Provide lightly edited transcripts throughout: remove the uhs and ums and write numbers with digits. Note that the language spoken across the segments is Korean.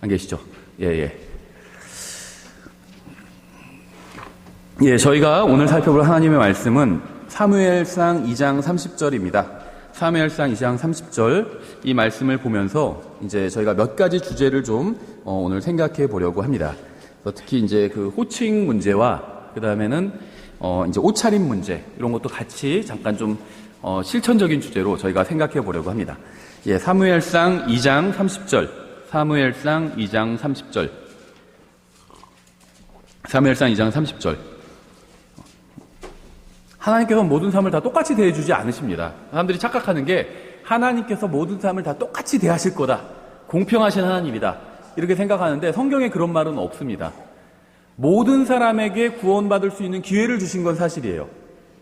안 계시죠? 예. 저희가 오늘 살펴볼 하나님의 말씀은 사무엘상 2장 30절입니다. 사무엘상 2장 30절 이 말씀을 보면서 이제 저희가 몇 가지 주제를 좀 오늘 생각해 보려고 합니다. 특히 이제 그 호칭 문제와 그 다음에는 이제 옷차림 문제 이런 것도 같이 잠깐 좀 실천적인 주제로 저희가 생각해 보려고 합니다. 사무엘상 2장 30절. 사무엘상 2장 30절. 사무엘상 2장 30절. 하나님께서 모든 사람을 다 똑같이 대해주지 않으십니다. 사람들이 착각하는 게 하나님께서 모든 사람을 다 똑같이 대하실 거다. 공평하신 하나님이다. 이렇게 생각하는데 성경에 그런 말은 없습니다. 모든 사람에게 구원받을 수 있는 기회를 주신 건 사실이에요.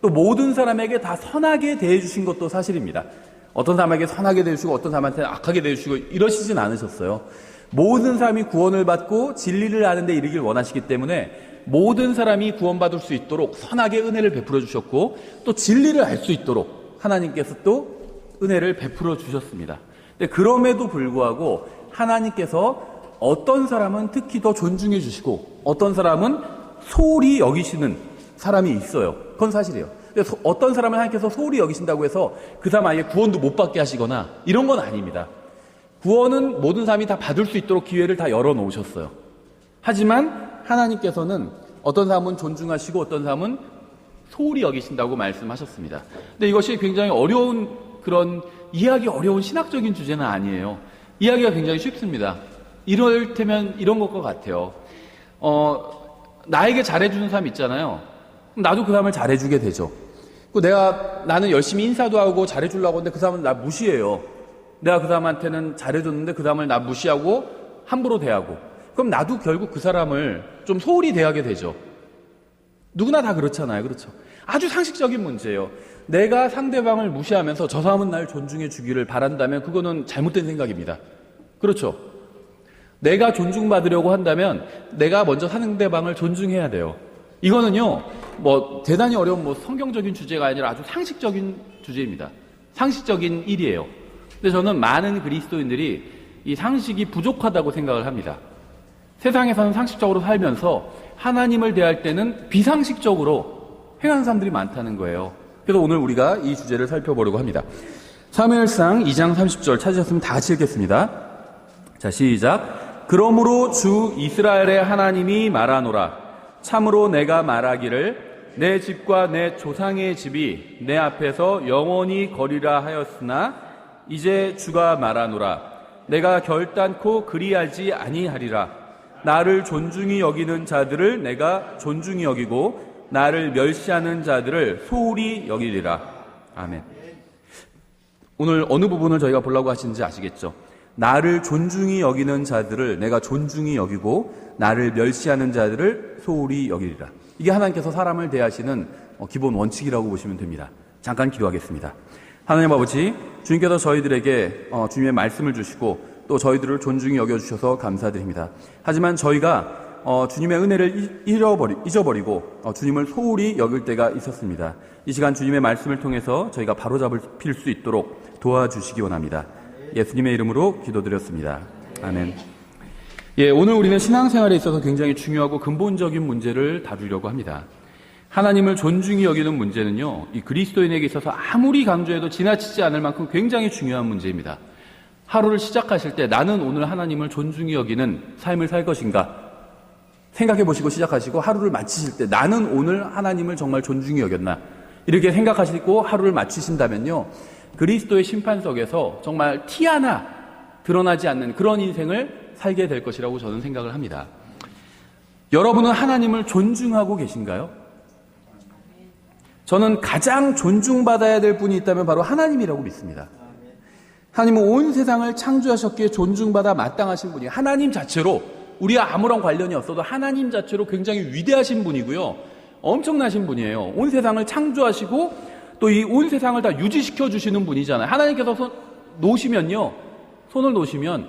또 모든 사람에게 다 선하게 대해주신 것도 사실입니다. 어떤 사람에게 선하게 대해주시고 어떤 사람한테는 악하게 대해주시고 이러시진 않으셨어요. 모든 사람이 구원을 받고 진리를 아는 데 이르길 원하시기 때문에 모든 사람이 구원받을 수 있도록 선하게 은혜를 베풀어 주셨고 또 진리를 알 수 있도록 하나님께서 또 은혜를 베풀어 주셨습니다. 근데 그럼에도 불구하고 하나님께서 어떤 사람은 특히 더 존중해 주시고 어떤 사람은 소홀히 여기시는 사람이 있어요. 그건 사실이에요. 그래서 어떤 사람을 하나님께서 소홀히 여기신다고 해서 그 사람 아예 구원도 못 받게 하시거나 이런 건 아닙니다. 구원은 모든 사람이 다 받을 수 있도록 기회를 다 열어놓으셨어요. 하지만 하나님께서는 어떤 사람은 존중하시고 어떤 사람은 소홀히 여기신다고 말씀하셨습니다. 근데 이것이 굉장히 어려운 그런 이해하기 어려운 신학적인 주제는 아니에요. 이해하기가 굉장히 쉽습니다. 이럴테면 이런 것과 같아요. 나에게 잘해주는 사람 있잖아요. 나도 그 사람을 잘해주게 되죠. 나는 열심히 인사도 하고 잘해주려고 하는데 그 사람은 나 무시해요. 내가 그 사람한테는 잘해줬는데 그 사람을 나 무시하고 함부로 대하고 그럼 나도 결국 그 사람을 좀 소홀히 대하게 되죠. 누구나 다 그렇잖아요. 그렇죠? 아주 상식적인 문제예요. 내가 상대방을 무시하면서 저 사람은 날 존중해 주기를 바란다면 그거는 잘못된 생각입니다. 그렇죠? 내가 존중받으려고 한다면 내가 먼저 상대방을 존중해야 돼요. 이거는요, 대단히 어려운 성경적인 주제가 아니라 아주 상식적인 주제입니다. 상식적인 일이에요. 근데 저는 많은 그리스도인들이 이 상식이 부족하다고 생각을 합니다. 세상에서는 상식적으로 살면서 하나님을 대할 때는 비상식적으로 행하는 사람들이 많다는 거예요. 그래서 오늘 우리가 이 주제를 살펴보려고 합니다. 사무엘상 2장 30절 찾으셨으면 다 같이 읽겠습니다. 자, 시작. 그러므로 주 이스라엘의 하나님이 말하노라. 참으로 내가 말하기를 내 집과 내 조상의 집이 내 앞에서 영원히 거리라 하였으나 이제 주가 말하노라. 내가 결단코 그리하지 아니하리라. 나를 존중히 여기는 자들을 내가 존중히 여기고 나를 멸시하는 자들을 소홀히 여기리라. 아멘. 오늘 어느 부분을 저희가 보려고 하시는지 아시겠죠? 나를 존중히 여기는 자들을 내가 존중히 여기고 나를 멸시하는 자들을 소홀히 여기리라. 이게 하나님께서 사람을 대하시는 기본 원칙이라고 보시면 됩니다. 잠깐 기도하겠습니다. 하나님 아버지, 주님께서 저희들에게 주님의 말씀을 주시고 또 저희들을 존중히 여겨주셔서 감사드립니다. 하지만 저희가 주님의 은혜를 잊어버리고 주님을 소홀히 여길 때가 있었습니다. 이 시간 주님의 말씀을 통해서 저희가 바로잡힐 수 있도록 도와주시기 원합니다. 예수님의 이름으로 기도드렸습니다. 아멘. 오늘 우리는 신앙생활에 있어서 굉장히 중요하고 근본적인 문제를 다루려고 합니다. 하나님을 존중히 여기는 문제는요, 이 그리스도인에게 있어서 아무리 강조해도 지나치지 않을 만큼 굉장히 중요한 문제입니다. 하루를 시작하실 때 나는 오늘 하나님을 존중히 여기는 삶을 살 것인가 생각해 보시고 시작하시고 하루를 마치실 때 나는 오늘 하나님을 정말 존중히 여겼나 이렇게 생각하시고 하루를 마치신다면요, 그리스도의 심판석에서 정말 티 하나 드러나지 않는 그런 인생을 살게 될 것이라고 저는 생각을 합니다. 여러분은 하나님을 존중하고 계신가요? 저는 가장 존중받아야 될 분이 있다면 바로 하나님이라고 믿습니다. 하나님은 온 세상을 창조하셨기에 존중받아 마땅하신 분이에요. 하나님 자체로 우리와 아무런 관련이 없어도 하나님 자체로 굉장히 위대하신 분이고요. 엄청나신 분이에요. 온 세상을 창조하시고 또 이 온 세상을 다 유지시켜 주시는 분이잖아요. 하나님께서 손을 놓으시면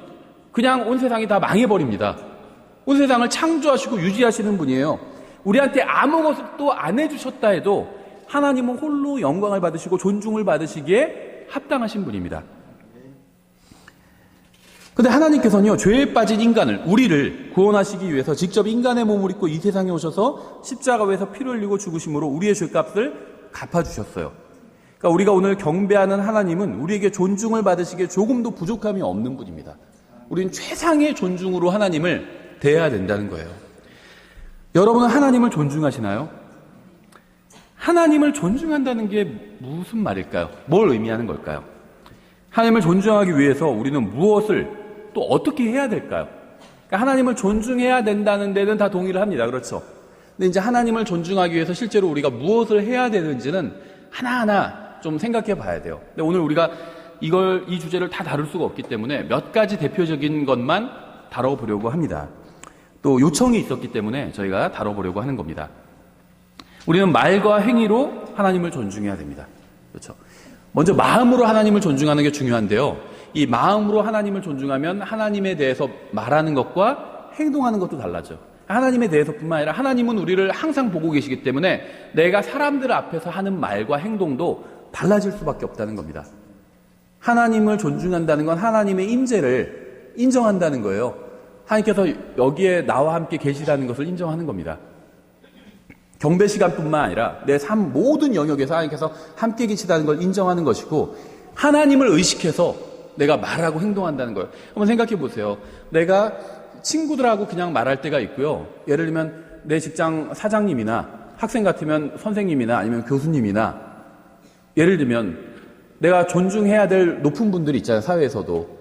그냥 온 세상이 다 망해버립니다. 온 세상을 창조하시고 유지하시는 분이에요. 우리한테 아무것도 안 해주셨다 해도 하나님은 홀로 영광을 받으시고 존중을 받으시기에 합당하신 분입니다. 근데 하나님께서는요, 죄에 빠진 인간을, 우리를 구원하시기 위해서 직접 인간의 몸을 입고 이 세상에 오셔서 십자가에서 피를 흘리고 죽으심으로 우리의 죄값을 갚아주셨어요. 그러니까 우리가 오늘 경배하는 하나님은 우리에게 존중을 받으시기에 조금도 부족함이 없는 분입니다. 우리는 최상의 존중으로 하나님을 대해야 된다는 거예요. 여러분은 하나님을 존중하시나요? 하나님을 존중한다는 게 무슨 말일까요? 뭘 의미하는 걸까요? 하나님을 존중하기 위해서 우리는 무엇을 또 어떻게 해야 될까요? 그러니까 하나님을 존중해야 된다는 데는 다 동의를 합니다. 그렇죠? 근데 이제 하나님을 존중하기 위해서 실제로 우리가 무엇을 해야 되는지는 하나하나 좀 생각해 봐야 돼요. 근데 오늘 우리가 이 주제를 다 다룰 수가 없기 때문에 몇 가지 대표적인 것만 다뤄보려고 합니다. 또 요청이 있었기 때문에 저희가 다뤄보려고 하는 겁니다. 우리는 말과 행위로 하나님을 존중해야 됩니다. 그렇죠? 먼저 마음으로 하나님을 존중하는 게 중요한데요. 이 마음으로 하나님을 존중하면 하나님에 대해서 말하는 것과 행동하는 것도 달라져. 하나님에 대해서뿐만 아니라 하나님은 우리를 항상 보고 계시기 때문에 내가 사람들 앞에서 하는 말과 행동도 달라질 수밖에 없다는 겁니다. 하나님을 존중한다는 건 하나님의 임재를 인정한다는 거예요. 하나님께서 여기에 나와 함께 계시다는 것을 인정하는 겁니다. 경배 시간뿐만 아니라 내 삶 모든 영역에서 하나님께서 함께 계시다는 걸 인정하는 것이고, 하나님을 의식해서 내가 말하고 행동한다는 거예요. 한번 생각해 보세요. 내가 친구들하고 그냥 말할 때가 있고요. 예를 들면 내 직장 사장님이나 학생 같으면 선생님이나 아니면 교수님이나, 예를 들면 내가 존중해야 될 높은 분들이 있잖아요. 사회에서도.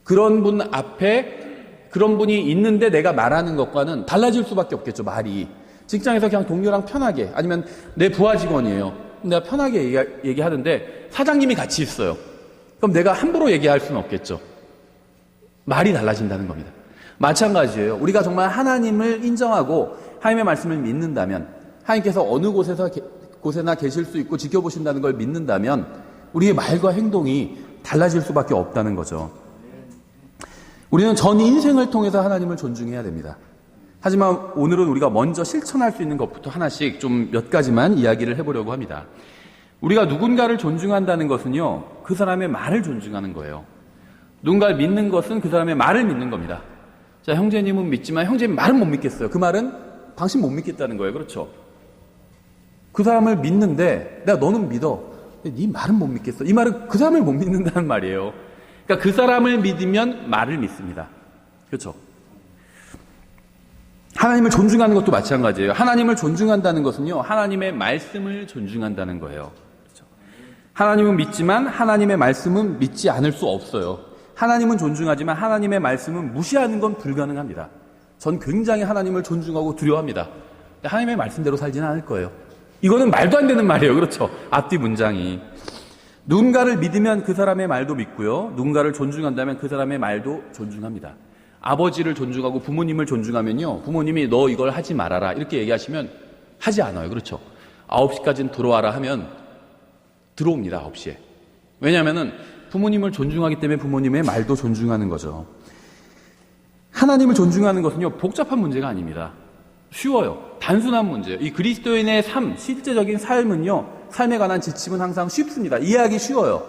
그런 분 앞에 그런 분이 있는데 내가 말하는 것과는 달라질 수밖에 없겠죠. 말이. 직장에서 그냥 동료랑 편하게, 아니면 내 부하 직원이에요. 내가 편하게 얘기하는데 사장님이 같이 있어요. 그럼 내가 함부로 얘기할 수는 없겠죠. 말이 달라진다는 겁니다. 마찬가지예요. 우리가 정말 하나님을 인정하고 하나님의 말씀을 믿는다면, 하나님께서 어느 곳에나 계실 수 있고 지켜보신다는 걸 믿는다면 우리의 말과 행동이 달라질 수밖에 없다는 거죠. 우리는 전 인생을 통해서 하나님을 존중해야 됩니다. 하지만 오늘은 우리가 먼저 실천할 수 있는 것부터 하나씩 좀 몇 가지만 이야기를 해보려고 합니다. 우리가 누군가를 존중한다는 것은요, 그 사람의 말을 존중하는 거예요. 누군가를 믿는 것은 그 사람의 말을 믿는 겁니다. 자, 형제님은 믿지만 형제님 말은 못 믿겠어요. 그 말은 당신 못 믿겠다는 거예요. 그렇죠? 그 사람을 믿는데 내가 너는 믿어. 근데 네 말은 못 믿겠어. 이 말은 그 사람을 못 믿는다는 말이에요. 그러니까 그 사람을 믿으면 말을 믿습니다. 그렇죠? 하나님을 존중하는 것도 마찬가지예요. 하나님을 존중한다는 것은요, 하나님의 말씀을 존중한다는 거예요. 그렇죠? 하나님은 믿지만 하나님의 말씀은 믿지 않을 수 없어요. 하나님은 존중하지만 하나님의 말씀은 무시하는 건 불가능합니다. 전 굉장히 하나님을 존중하고 두려워합니다. 근데 하나님의 말씀대로 살지는 않을 거예요. 이거는 말도 안 되는 말이에요. 그렇죠? 앞뒤 문장이. 누군가를 믿으면 그 사람의 말도 믿고요. 누군가를 존중한다면 그 사람의 말도 존중합니다. 아버지를 존중하고 부모님을 존중하면요, 부모님이 너 이걸 하지 말아라 이렇게 얘기하시면 하지 않아요. 그렇죠? 9시까지는 들어와라 하면 들어옵니다. 9시에. 왜냐하면 부모님을 존중하기 때문에 부모님의 말도 존중하는 거죠. 하나님을 존중하는 것은요, 복잡한 문제가 아닙니다. 쉬워요. 단순한 문제예요. 이 그리스도인의 삶, 실제적인 삶은요, 삶에 관한 지침은 항상 쉽습니다. 이해하기 쉬워요.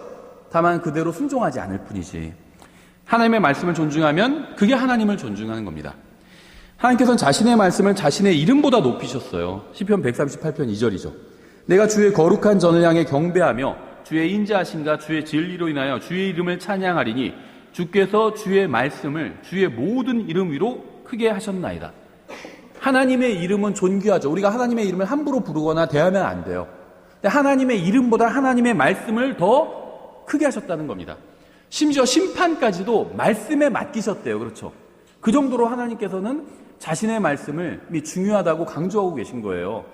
다만 그대로 순종하지 않을 뿐이지. 하나님의 말씀을 존중하면 그게 하나님을 존중하는 겁니다. 하나님께서는 자신의 말씀을 자신의 이름보다 높이셨어요. 시편 138편 2절이죠. 내가 주의 거룩한 전을 향해 경배하며 주의 인자하심과 주의 진리로 인하여 주의 이름을 찬양하리니 주께서 주의 말씀을 주의 모든 이름 위로 크게 하셨나이다. 하나님의 이름은 존귀하죠. 우리가 하나님의 이름을 함부로 부르거나 대하면 안 돼요. 근데 하나님의 이름보다 하나님의 말씀을 더 크게 하셨다는 겁니다. 심지어 심판까지도 말씀에 맡기셨대요. 그렇죠? 그 정도로 하나님께서는 자신의 말씀을 중요하다고 강조하고 계신 거예요.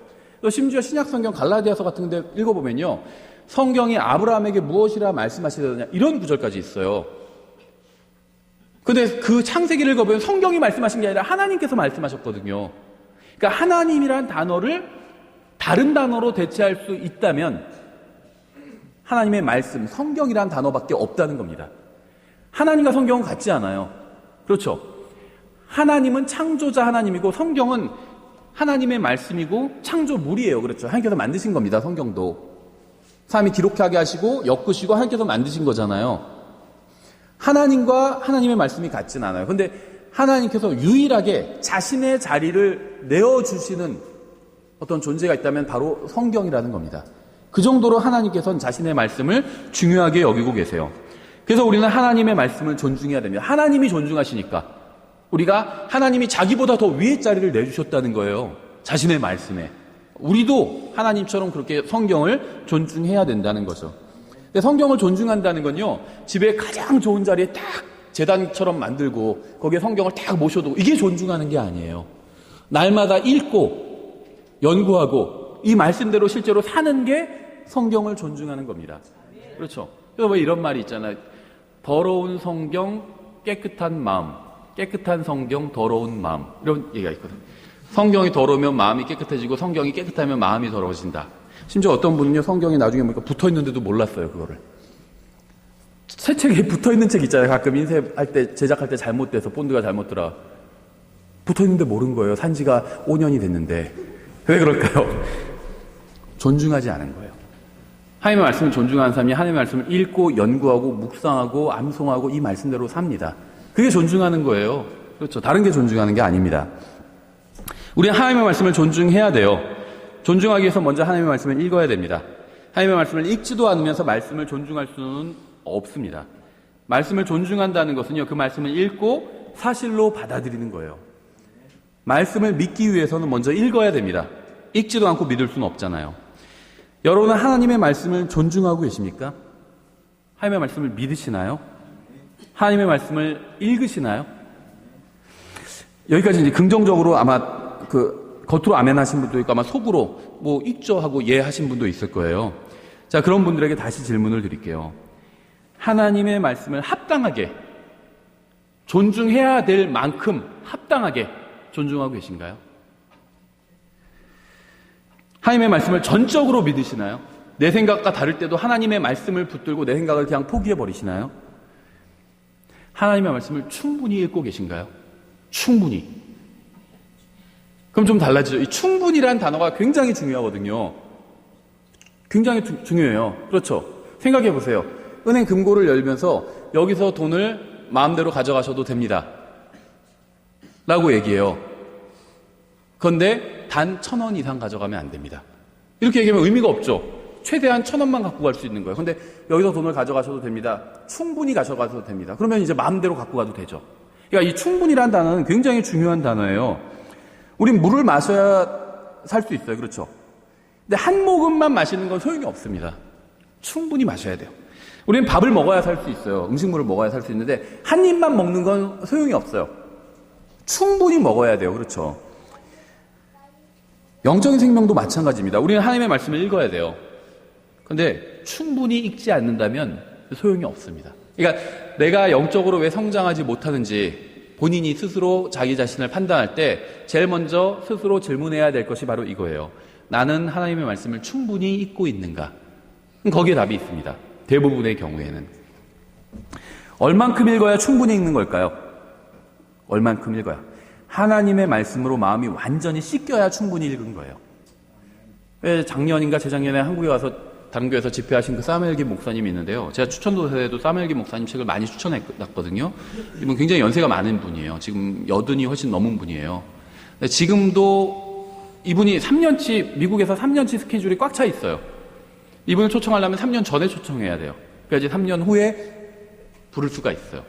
또 심지어 신약성경 갈라디아서 같은 데 읽어보면요, 성경이 아브라함에게 무엇이라 말씀하시느냐 이런 구절까지 있어요. 근데 그 창세기를 읽어보면 성경이 말씀하신 게 아니라 하나님께서 말씀하셨거든요. 그러니까 하나님이란 단어를 다른 단어로 대체할 수 있다면 하나님의 말씀, 성경이란 단어밖에 없다는 겁니다. 하나님과 성경은 같지 않아요. 그렇죠? 하나님은 창조자 하나님이고 성경은 하나님의 말씀이고 창조물이에요. 그렇죠? 하나님께서 만드신 겁니다. 성경도. 사람이 기록하게 하시고 엮으시고 하나님께서 만드신 거잖아요. 하나님과 하나님의 말씀이 같진 않아요. 근데 하나님께서 유일하게 자신의 자리를 내어주시는 어떤 존재가 있다면 바로 성경이라는 겁니다. 그 정도로 하나님께서는 자신의 말씀을 중요하게 여기고 계세요. 그래서 우리는 하나님의 말씀을 존중해야 됩니다. 하나님이 존중하시니까 우리가 하나님이 자기보다 더 위의 자리를 내주셨다는 거예요. 자신의 말씀에. 우리도 하나님처럼 그렇게 성경을 존중해야 된다는 거죠. 근데 성경을 존중한다는 건요, 집에 가장 좋은 자리에 딱 제단처럼 만들고 거기에 성경을 딱 모셔두고 이게 존중하는 게 아니에요. 날마다 읽고 연구하고 이 말씀대로 실제로 사는 게 성경을 존중하는 겁니다. 그렇죠. 그래서 왜 이런 말이 있잖아요. 더러운 성경, 깨끗한 마음. 깨끗한 성경, 더러운 마음. 이런 얘기가 있거든요. 성경이 더러우면 마음이 깨끗해지고 성경이 깨끗하면 마음이 더러워진다. 심지어 어떤 분은요, 성경이 나중에 보니까 붙어있는데도 몰랐어요, 그거를. 새 책에 붙어있는 책 있잖아요. 가끔 인쇄할 때, 제작할 때 잘못돼서 본드가 잘못 들어. 붙어있는데 모른 거예요. 산지가 5년이 됐는데. 왜 그럴까요? 존중하지 않은 거예요. 하나님의 말씀을 존중하는 사람이 하나님의 말씀을 읽고 연구하고 묵상하고 암송하고 이 말씀대로 삽니다. 그게 존중하는 거예요. 그렇죠. 다른 게 존중하는 게 아닙니다. 우리는 하나님의 말씀을 존중해야 돼요. 존중하기 위해서 먼저 하나님의 말씀을 읽어야 됩니다. 하나님의 말씀을 읽지도 않으면서 말씀을 존중할 수는 없습니다. 말씀을 존중한다는 것은요, 그 말씀을 읽고 사실로 받아들이는 거예요. 말씀을 믿기 위해서는 먼저 읽어야 됩니다. 읽지도 않고 믿을 수는 없잖아요. 여러분은 하나님의 말씀을 존중하고 계십니까? 하나님의 말씀을 믿으시나요? 하나님의 말씀을 읽으시나요? 여기까지 이제 긍정적으로 아마 겉으로 아멘 하신 분도 있고 아마 속으로 뭐 있죠 하고 예 하신 분도 있을 거예요. 자, 그런 분들에게 다시 질문을 드릴게요. 하나님의 말씀을 합당하게 존중해야 될 만큼 합당하게 존중하고 계신가요? 하나님의 말씀을 전적으로 믿으시나요? 내 생각과 다를 때도 하나님의 말씀을 붙들고 내 생각을 그냥 포기해버리시나요? 하나님의 말씀을 충분히 읽고 계신가요? 충분히. 그럼 좀 달라지죠. 이 충분히라는 단어가 굉장히 중요하거든요. 굉장히 중요해요. 그렇죠. 생각해 보세요. 은행 금고를 열면서 여기서 돈을 마음대로 가져가셔도 됩니다. 라고 얘기해요. 그런데 단 1,000원 이상 가져가면 안 됩니다. 이렇게 얘기하면 의미가 없죠. 최대한 1,000원만 갖고 갈 수 있는 거예요. 그런데 여기서 돈을 가져가셔도 됩니다. 충분히 가져가셔도 됩니다. 그러면 이제 마음대로 갖고 가도 되죠. 그러니까 이 충분히라는 단어는 굉장히 중요한 단어예요. 우린 물을 마셔야 살 수 있어요. 그렇죠. 근데 한 모금만 마시는 건 소용이 없습니다. 충분히 마셔야 돼요. 우리는 밥을 먹어야 살 수 있어요. 음식물을 먹어야 살 수 있는데 한 입만 먹는 건 소용이 없어요. 충분히 먹어야 돼요. 그렇죠. 영적인 생명도 마찬가지입니다. 우리는 하나님의 말씀을 읽어야 돼요. 그런데 충분히 읽지 않는다면 소용이 없습니다. 그러니까 내가 영적으로 왜 성장하지 못하는지 본인이 스스로 자기 자신을 판단할 때 제일 먼저 스스로 질문해야 될 것이 바로 이거예요. 나는 하나님의 말씀을 충분히 읽고 있는가? 거기에 답이 있습니다. 대부분의 경우에는. 얼만큼 읽어야 충분히 읽는 걸까요? 얼만큼 읽어야? 하나님의 말씀으로 마음이 완전히 씻겨야 충분히 읽은 거예요. 왜 작년인가 재작년에 한국에 와서 다른 교회에서 집회하신 그 사무엘기 목사님이 있는데요. 제가 추천도서에도 사무엘기 목사님 책을 많이 추천해놨거든요. 이분 굉장히 연세가 많은 분이에요. 지금 80이 훨씬 넘은 분이에요. 근데 지금도 이분이 3년치, 미국에서 3년치 스케줄이 꽉 차 있어요. 이분을 초청하려면 3년 전에 초청해야 돼요. 그래야지 3년 후에 부를 수가 있어요.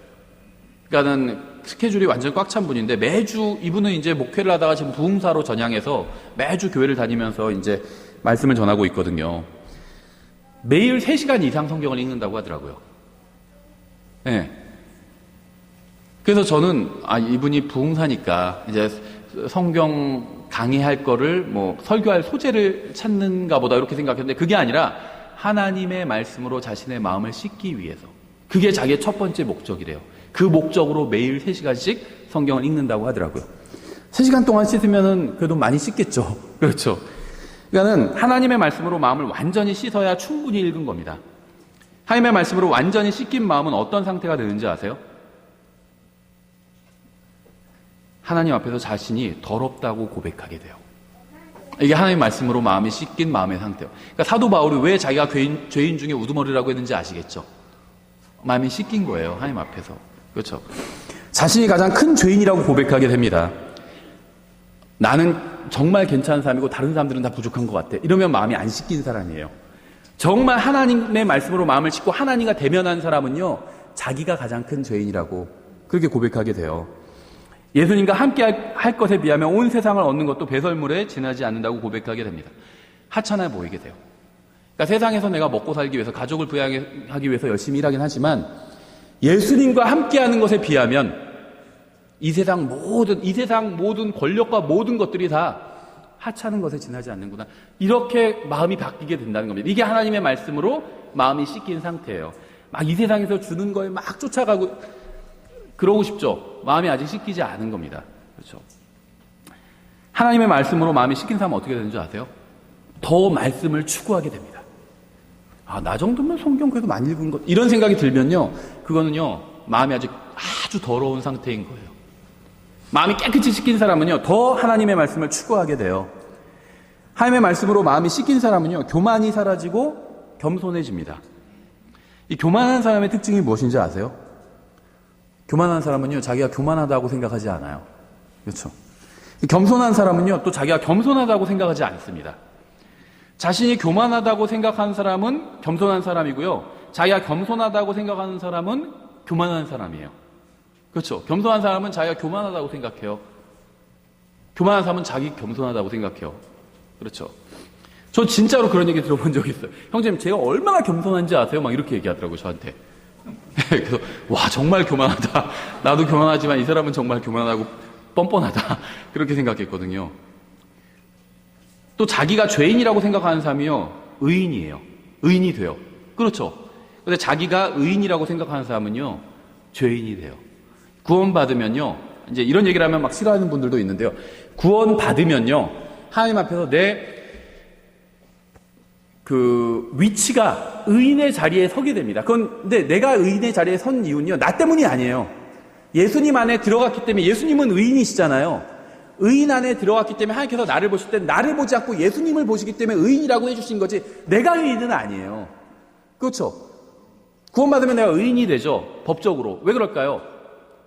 그러니까는 스케줄이 완전 꽉 찬 분인데 매주 이분은 이제 목회를 하다가 지금 부흥사로 전향해서 매주 교회를 다니면서 이제 말씀을 전하고 있거든요. 매일 3시간 이상 성경을 읽는다고 하더라고요. 네. 그래서 저는 이분이 부흥사니까 이제 성경 강의할 거를 뭐 설교할 소재를 찾는가 보다 이렇게 생각했는데 그게 아니라 하나님의 말씀으로 자신의 마음을 씻기 위해서 그게 자기의 첫 번째 목적이래요. 그 목적으로 매일 3시간씩 성경을 읽는다고 하더라고요. 3시간 동안 씻으면은 그래도 많이 씻겠죠. 그렇죠. 그러니까는 하나님의 말씀으로 마음을 완전히 씻어야 충분히 읽은 겁니다. 하나님의 말씀으로 완전히 씻긴 마음은 어떤 상태가 되는지 아세요? 하나님 앞에서 자신이 더럽다고 고백하게 돼요. 이게 하나님의 말씀으로 마음이 씻긴 마음의 상태예요. 그러니까 사도 바울이 왜 자기가 죄인 중에 우두머리라고 했는지 아시겠죠? 마음이 씻긴 거예요. 하나님 앞에서. 그렇죠. 자신이 가장 큰 죄인이라고 고백하게 됩니다. 나는 정말 괜찮은 사람이고 다른 사람들은 다 부족한 것 같아. 이러면 마음이 안 씻긴 사람이에요. 정말 하나님의 말씀으로 마음을 씻고 하나님과 대면한 사람은요, 자기가 가장 큰 죄인이라고 그렇게 고백하게 돼요. 예수님과 함께 할 것에 비하면 온 세상을 얻는 것도 배설물에 지나지 않는다고 고백하게 됩니다. 하찮아 보이게 돼요. 그러니까 세상에서 내가 먹고 살기 위해서, 가족을 부양하기 위해서 열심히 일하긴 하지만 예수님과 함께하는 것에 비하면 이 세상 모든 권력과 모든 것들이 다 하찮은 것에 지나지 않는구나. 이렇게 마음이 바뀌게 된다는 겁니다. 이게 하나님의 말씀으로 마음이 씻긴 상태예요. 막 이 세상에서 주는 거에 막 쫓아가고 그러고 싶죠. 마음이 아직 씻기지 않은 겁니다. 그렇죠. 하나님의 말씀으로 마음이 씻긴 사람은 어떻게 되는 줄 아세요? 더 말씀을 추구하게 됩니다. 아, 나 정도면 성경 그래도 많이 읽은 것, 이런 생각이 들면요, 그거는요, 마음이 아직 아주 더러운 상태인 거예요. 마음이 깨끗이 씻긴 사람은요, 더 하나님의 말씀을 추구하게 돼요. 하나님의 말씀으로 마음이 씻긴 사람은요, 교만이 사라지고 겸손해집니다. 이 교만한 사람의 특징이 무엇인지 아세요? 교만한 사람은요, 자기가 교만하다고 생각하지 않아요. 그렇죠. 겸손한 사람은요, 또 자기가 겸손하다고 생각하지 않습니다. 자신이 교만하다고 생각하는 사람은 겸손한 사람이고요, 자기가 겸손하다고 생각하는 사람은 교만한 사람이에요. 그렇죠. 겸손한 사람은 자기가 교만하다고 생각해요. 교만한 사람은 자기 겸손하다고 생각해요. 그렇죠. 저 진짜로 그런 얘기 들어본 적이 있어요. 형제님, 제가 얼마나 겸손한지 아세요? 막 이렇게 얘기하더라고요, 저한테. 그래서 와, 정말 교만하다. 나도 교만하지만 이 사람은 정말 교만하고 뻔뻔하다. 그렇게 생각했거든요. 또 자기가 죄인이라고 생각하는 사람이요, 의인이에요. 의인이 돼요. 그렇죠. 근데 자기가 의인이라고 생각하는 사람은요, 죄인이 돼요. 구원받으면요, 이제 이런 얘기를 하면 막 싫어하는 분들도 있는데요, 구원받으면요, 하나님 앞에서 내 위치가 의인의 자리에 서게 됩니다. 근데 내가 의인의 자리에 선 이유는요, 나 때문이 아니에요. 예수님 안에 들어갔기 때문에. 예수님은 의인이시잖아요. 의인 안에 들어갔기 때문에 하나님께서 나를 보실 때 나를 보지 않고 예수님을 보시기 때문에 의인이라고 해주신 거지, 내가 의인은 아니에요. 그렇죠. 구원받으면 내가 의인이 되죠, 법적으로. 왜 그럴까요?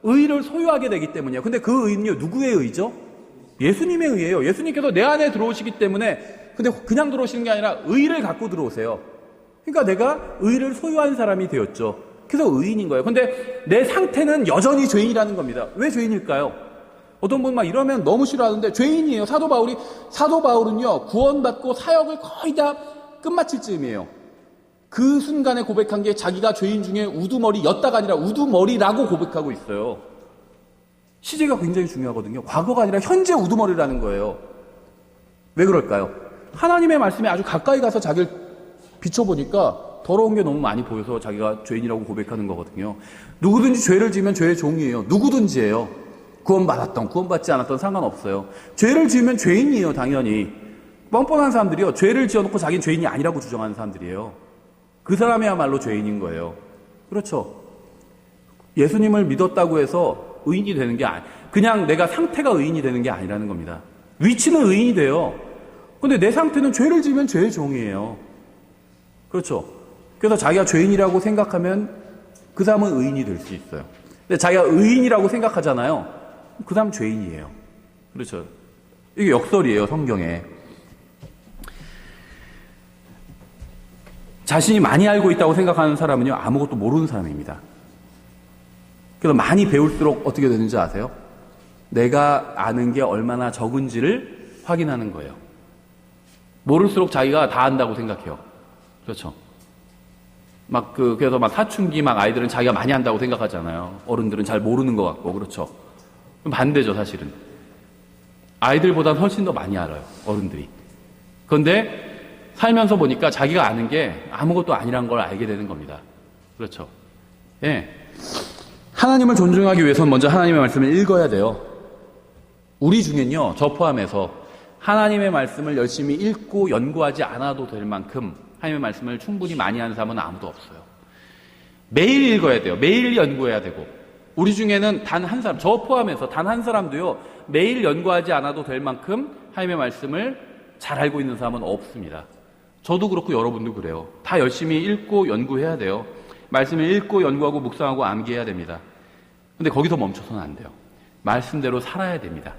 의를 소유하게 되기 때문이에요. 근데 그 의는요, 누구의 의죠? 예수님의 의예요. 예수님께서 내 안에 들어오시기 때문에. 근데 그냥 들어오시는 게 아니라 의를 갖고 들어오세요. 그러니까 내가 의를 소유한 사람이 되었죠. 그래서 의인인 거예요. 근데 내 상태는 여전히 죄인이라는 겁니다. 왜 죄인일까요? 어떤 분 막 이러면 너무 싫어하는데, 죄인이에요. 사도 바울은요, 구원받고 사역을 거의 다 끝마칠 즈음이에요. 그 순간에 고백한 게 자기가 죄인 중에 우두머리였다가 아니라 우두머리라고 고백하고 있어요. 시제가 굉장히 중요하거든요. 과거가 아니라 현재 우두머리라는 거예요. 왜 그럴까요? 하나님의 말씀에 아주 가까이 가서 자기를 비춰보니까 더러운 게 너무 많이 보여서 자기가 죄인이라고 고백하는 거거든요. 누구든지 죄를 지으면 죄의 종이에요. 누구든지예요. 구원받았던 구원받지 않았던 상관없어요. 죄를 지으면 죄인이에요. 당연히. 뻔뻔한 사람들이요, 죄를 지어놓고 자기는 죄인이 아니라고 주장하는 사람들이에요. 그 사람이야말로 죄인인 거예요. 그렇죠. 예수님을 믿었다고 해서 의인이 되는 게 그냥 내가 상태가 의인이 되는 게 아니라는 겁니다. 위치는 의인이 돼요. 근데 내 상태는 죄를 지으면 죄의 종이에요. 그렇죠. 그래서 자기가 죄인이라고 생각하면 그 사람은 의인이 될 수 있어요. 근데 자기가 의인이라고 생각하잖아요. 그 사람은 죄인이에요. 그렇죠. 이게 역설이에요, 성경에. 자신이 많이 알고 있다고 생각하는 사람은요, 아무것도 모르는 사람입니다. 그래서 많이 배울수록 어떻게 되는지 아세요? 내가 아는 게 얼마나 적은지를 확인하는 거예요. 모를수록 자기가 다 안다고 생각해요. 그렇죠. 그래서 사춘기 아이들은 자기가 많이 안다고 생각하잖아요. 어른들은 잘 모르는 것 같고, 그렇죠. 반대죠, 사실은. 아이들보다 훨씬 더 많이 알아요, 어른들이. 그런데 살면서 보니까 자기가 아는 게 아무것도 아니란 걸 알게 되는 겁니다. 그렇죠. 예. 하나님을 존중하기 위해서는 먼저 하나님의 말씀을 읽어야 돼요. 우리 중엔요, 저 포함해서 하나님의 말씀을 열심히 읽고 연구하지 않아도 될 만큼 하나님의 말씀을 충분히 많이 하는 사람은 아무도 없어요. 매일 읽어야 돼요. 매일 연구해야 되고. 우리 중에는 단 한 사람, 저 포함해서 단 한 사람도요, 매일 연구하지 않아도 될 만큼 하나님의 말씀을 잘 알고 있는 사람은 없습니다. 저도 그렇고 여러분도 그래요. 다 열심히 읽고 연구해야 돼요. 말씀을 읽고 연구하고 묵상하고 암기해야 됩니다. 근데 거기서 멈춰서는 안 돼요. 말씀대로 살아야 됩니다.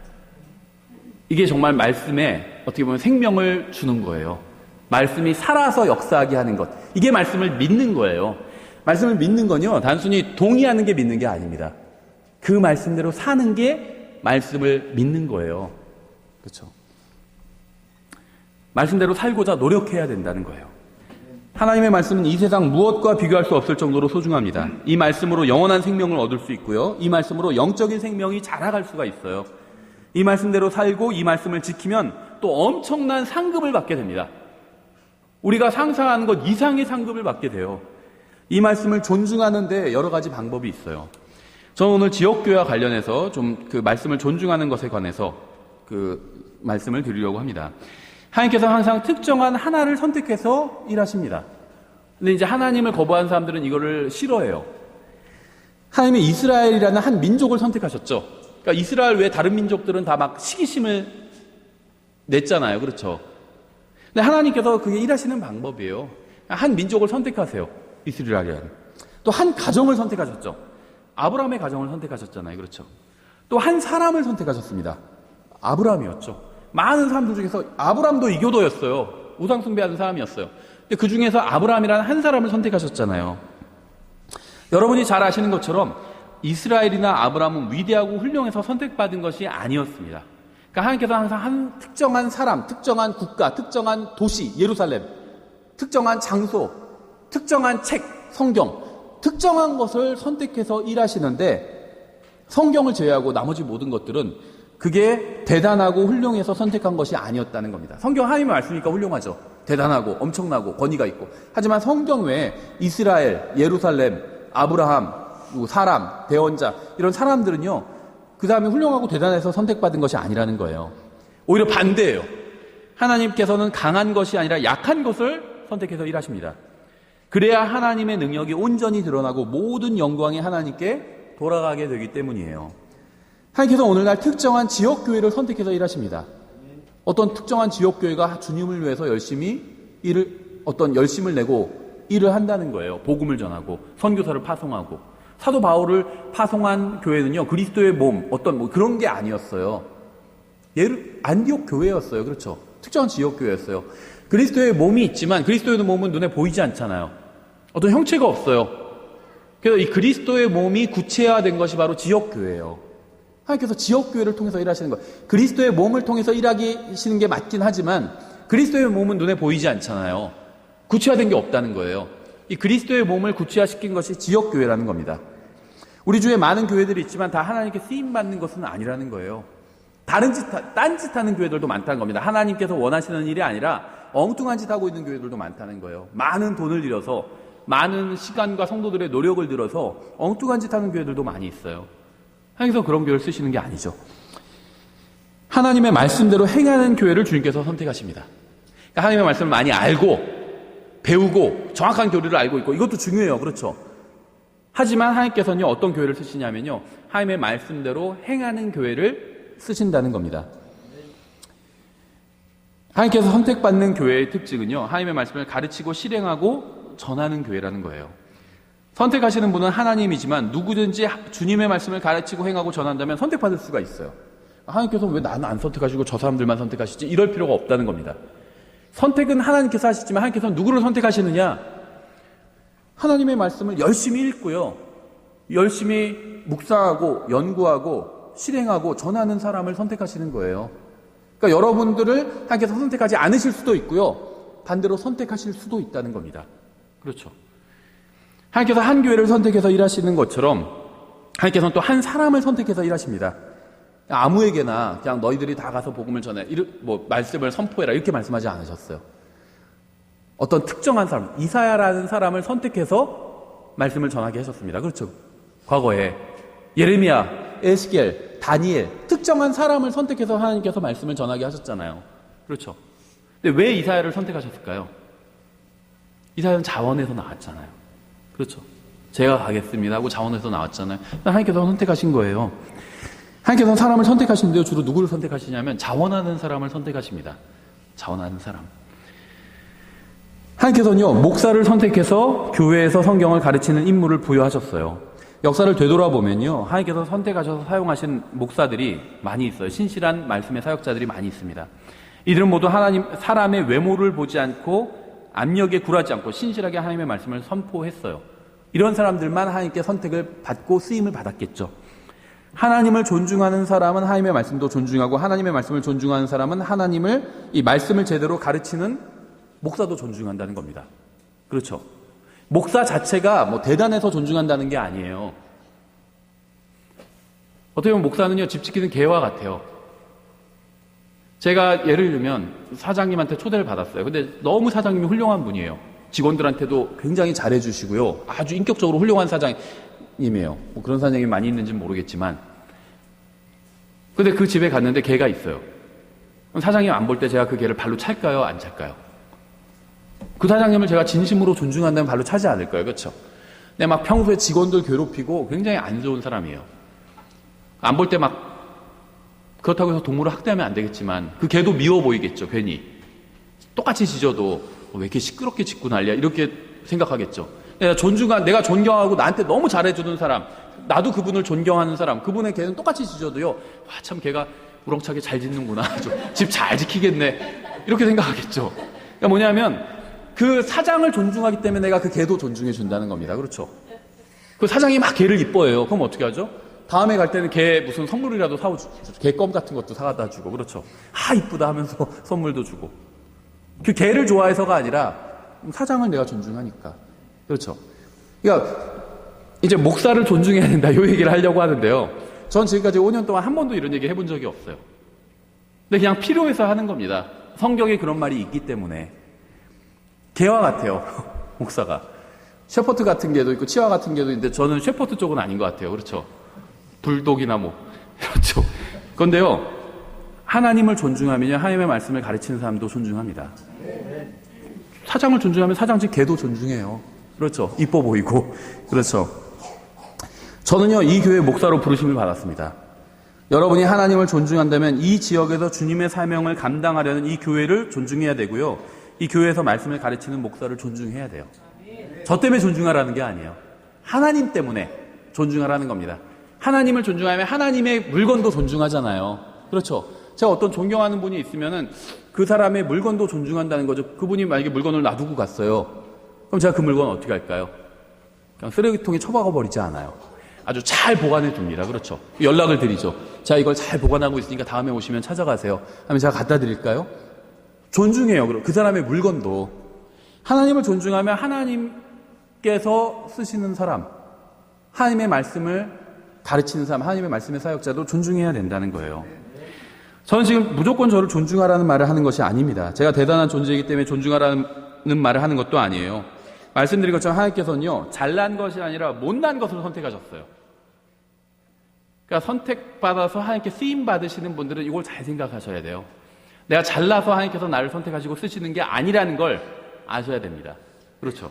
이게 정말 말씀에 어떻게 보면 생명을 주는 거예요. 말씀이 살아서 역사하게 하는 것. 이게 말씀을 믿는 거예요. 말씀을 믿는 건요, 단순히 동의하는 게 믿는 게 아닙니다. 그 말씀대로 사는 게 말씀을 믿는 거예요. 그렇죠? 말씀대로 살고자 노력해야 된다는 거예요. 하나님의 말씀은 이 세상 무엇과 비교할 수 없을 정도로 소중합니다. 이 말씀으로 영원한 생명을 얻을 수 있고요. 이 말씀으로 영적인 생명이 자라갈 수가 있어요. 이 말씀대로 살고 이 말씀을 지키면 또 엄청난 상급을 받게 됩니다. 우리가 상상하는 것 이상의 상급을 받게 돼요. 이 말씀을 존중하는데 여러 가지 방법이 있어요. 저는 오늘 지역교회와 관련해서 좀 그 말씀을 존중하는 것에 관해서 그 말씀을 드리려고 합니다. 하나님께서 항상 특정한 하나를 선택해서 일하십니다. 근데 이제 하나님을 거부한 사람들은 이거를 싫어해요. 하나님이 이스라엘이라는 한 민족을 선택하셨죠. 그러니까 이스라엘 외에 다른 민족들은 다 막 시기심을 냈잖아요. 그렇죠? 근데 하나님께서 그게 일하시는 방법이에요. 한 민족을 선택하세요. 이스라엘이라는. 또 한 가정을 선택하셨죠. 아브라함의 가정을 선택하셨잖아요. 그렇죠? 또 한 사람을 선택하셨습니다. 아브라함이었죠. 많은 사람들 중에서 아브라함도 이교도였어요. 우상 숭배하는 사람이었어요. 근데 그 중에서 아브라함이라는 한 사람을 선택하셨잖아요. 여러분이 잘 아시는 것처럼 이스라엘이나 아브라함은 위대하고 훌륭해서 선택받은 것이 아니었습니다. 그러니까 하나님께서 항상 한 특정한 사람, 특정한 국가, 특정한 도시, 예루살렘, 특정한 장소, 특정한 책, 성경, 특정한 것을 선택해서 일하시는데 성경을 제외하고 나머지 모든 것들은 그게 대단하고 훌륭해서 선택한 것이 아니었다는 겁니다. 성경 하나님의 말씀이니까 훌륭하죠. 대단하고 엄청나고 권위가 있고. 하지만 성경 외에 이스라엘, 예루살렘, 아브라함, 사람, 대언자 이런 사람들은요. 그 다음에 훌륭하고 대단해서 선택받은 것이 아니라는 거예요. 오히려 반대예요. 하나님께서는 강한 것이 아니라 약한 것을 선택해서 일하십니다. 그래야 하나님의 능력이 온전히 드러나고 모든 영광이 하나님께 돌아가게 되기 때문이에요. 하나님께서 오늘날 특정한 지역교회를 선택해서 일하십니다. 어떤 특정한 지역교회가 주님을 위해서 열심히 열심을 내고 일을 한다는 거예요. 복음을 전하고 선교사를 파송하고. 사도 바울을 파송한 교회는요, 그리스도의 몸, 그런 게 아니었어요. 안디옥 교회였어요. 그렇죠. 특정한 지역교회였어요. 그리스도의 몸이 있지만 그리스도의 몸은 눈에 보이지 않잖아요. 어떤 형체가 없어요. 그래서 이 그리스도의 몸이 구체화된 것이 바로 지역교회예요. 하나님께서 지역교회를 통해서 일하시는 것. 그리스도의 몸을 통해서 일하시는 게 맞긴 하지만 그리스도의 몸은 눈에 보이지 않잖아요. 구체화된 게 없다는 거예요. 이 그리스도의 몸을 구체화시킨 것이 지역교회라는 겁니다. 우리 주위에 많은 교회들이 있지만 다 하나님께 쓰임받는 것은 아니라는 거예요. 딴짓하는 교회들도 많다는 겁니다. 하나님께서 원하시는 일이 아니라 엉뚱한 짓 하고 있는 교회들도 많다는 거예요. 많은 돈을 들여서 많은 시간과 성도들의 노력을 들어서 엉뚱한 짓 하는 교회들도 많이 있어요. 하나님께서 그런 교회를 쓰시는 게 아니죠. 하나님의 말씀대로 행하는 교회를 주님께서 선택하십니다. 그러니까 하나님의 말씀을 많이 알고 배우고 정확한 교리를 알고 있고 이것도 중요해요. 그렇죠? 하지만 하나님께서는요 어떤 교회를 쓰시냐면요 하나님의 말씀대로 행하는 교회를 쓰신다는 겁니다. 하나님께서 선택받는 교회의 특징은요 하나님의 말씀을 가르치고 실행하고 전하는 교회라는 거예요. 선택하시는 분은 하나님이지만 누구든지 주님의 말씀을 가르치고 행하고 전한다면 선택받을 수가 있어요. 하나님께서 왜 나는 안 선택하시고 저 사람들만 선택하시지? 이럴 필요가 없다는 겁니다. 선택은 하나님께서 하시지만 하나님께서 누구를 선택하시느냐? 하나님의 말씀을 열심히 읽고요. 열심히 묵상하고 연구하고 실행하고 전하는 사람을 선택하시는 거예요. 그러니까 여러분들을 하나님께서 선택하지 않으실 수도 있고요. 반대로 선택하실 수도 있다는 겁니다. 그렇죠. 하나님께서 한 교회를 선택해서 일하시는 것처럼 하나님께서는 또 한 사람을 선택해서 일하십니다. 아무에게나 그냥 너희들이 다 가서 복음을 전해, 말씀을 선포해라 이렇게 말씀하지 않으셨어요. 어떤 특정한 사람, 이사야라는 사람을 선택해서 말씀을 전하게 하셨습니다. 그렇죠. 과거에 예레미야, 에스겔, 다니엘 특정한 사람을 선택해서 하나님께서 말씀을 전하게 하셨잖아요. 그렇죠. 근데 왜 이사야를 선택하셨을까요? 이사야는 자원에서 나왔잖아요. 그렇죠. 제가 가겠습니다 하고 자원에서 나왔잖아요. 하나님께서 선택하신 거예요. 하나님께서는 사람을 선택하시는데요. 주로 누구를 선택하시냐면 자원하는 사람을 선택하십니다. 자원하는 사람. 하나님께서는요, 목사를 선택해서 교회에서 성경을 가르치는 임무를 부여하셨어요. 역사를 되돌아보면요, 하나님께서 선택하셔서 사용하신 목사들이 많이 있어요. 신실한 말씀의 사역자들이 많이 있습니다. 이들은 모두 사람의 외모를 보지 않고 압력에 굴하지 않고 신실하게 하나님의 말씀을 선포했어요. 이런 사람들만 하나님께 선택을 받고 쓰임을 받았겠죠. 하나님을 존중하는 사람은 하나님의 말씀도 존중하고, 하나님의 말씀을 존중하는 사람은 이 말씀을 제대로 가르치는 목사도 존중한다는 겁니다. 그렇죠. 목사 자체가 대단해서 존중한다는 게 아니에요. 어떻게 보면 목사는요, 집 지키는 개와 같아요. 제가 예를 들면 사장님한테 초대를 받았어요. 근데 너무 사장님이 훌륭한 분이에요. 직원들한테도 굉장히 잘해주시고요. 아주 인격적으로 훌륭한 사장님이에요. 그런 사장님이 많이 있는지는 모르겠지만. 근데 그 집에 갔는데 개가 있어요. 그럼 사장님 안 볼 때 제가 그 개를 발로 찰까요? 안 찰까요? 그 사장님을 제가 진심으로 존중한다면 발로 차지 않을 거예요. 그렇죠? 근데 막 평소에 직원들 괴롭히고 굉장히 안 좋은 사람이에요. 안 볼 때 그렇다고 해서 동물을 학대하면 안 되겠지만 그 개도 미워 보이겠죠. 괜히 똑같이 짖어도 왜 이렇게 시끄럽게 짖고 난리야, 이렇게 생각하겠죠. 내가 존경하고 나한테 너무 잘해주는 사람, 나도 그분을 존경하는 사람, 그분의 개는 똑같이 짖어도요, 참 개가 우렁차게 잘 짖는구나, 집 잘 지키겠네, 이렇게 생각하겠죠. 그러니까 뭐냐면 그 사장을 존중하기 때문에 내가 그 개도 존중해 준다는 겁니다. 그렇죠? 그 사장이 막 개를 이뻐해요. 그럼 어떻게 하죠? 다음에 갈 때는 개 무슨 선물이라도 사오죠. 개껌 같은 것도 사다 주고, 그렇죠? 이쁘다 하면서 선물도 주고. 그 개를 좋아해서가 아니라 사장을 내가 존중하니까. 그렇죠? 그러니까 이제 목사를 존중해야 된다, 이 얘기를 하려고 하는데요. 전 지금까지 5년 동안 한 번도 이런 얘기 해본 적이 없어요. 근데 그냥 필요해서 하는 겁니다. 성경에 그런 말이 있기 때문에. 개와 같아요, 목사가. 셰퍼드 같은 개도 있고 치와 같은 개도 있는데 저는 셰퍼드 쪽은 아닌 것 같아요. 그렇죠? 불독이나 그렇죠. 그런데요, 하나님을 존중하면요, 하나님의 말씀을 가르치는 사람도 존중합니다. 사장을 존중하면 사장 집 개도 존중해요. 그렇죠? 이뻐 보이고. 그렇죠? 저는요, 이 교회 목사로 부르심을 받았습니다. 여러분이 하나님을 존중한다면 이 지역에서 주님의 사명을 감당하려는 이 교회를 존중해야 되고요, 이 교회에서 말씀을 가르치는 목사를 존중해야 돼요. 저 때문에 존중하라는 게 아니에요. 하나님 때문에 존중하라는 겁니다. 하나님을 존중하면 하나님의 물건도 존중하잖아요. 그렇죠? 제가 어떤 존경하는 분이 있으면은 그 사람의 물건도 존중한다는 거죠. 그분이 만약에 물건을 놔두고 갔어요. 그럼 제가 그 물건 어떻게 할까요? 그냥 쓰레기통에 처박아 버리지 않아요. 아주 잘 보관해 둡니다. 그렇죠? 연락을 드리죠. 제가 이걸 잘 보관하고 있으니까 다음에 오시면 찾아가세요 하면 제가 갖다 드릴까요? 존중해요. 그 사람의 물건도. 하나님을 존중하면 하나님께서 쓰시는 사람, 하나님의 말씀을 가르치는 사람, 하나님의 말씀의 사역자도 존중해야 된다는 거예요. 저는 지금 무조건 저를 존중하라는 말을 하는 것이 아닙니다. 제가 대단한 존재이기 때문에 존중하라는 말을 하는 것도 아니에요. 말씀드린 것처럼 하나님께서는요, 잘난 것이 아니라 못난 것을 선택하셨어요. 그러니까 선택받아서 하나님께 쓰임받으시는 분들은 이걸 잘 생각하셔야 돼요. 내가 잘나서 하나님께서 나를 선택하시고 쓰시는 게 아니라는 걸 아셔야 됩니다. 그렇죠?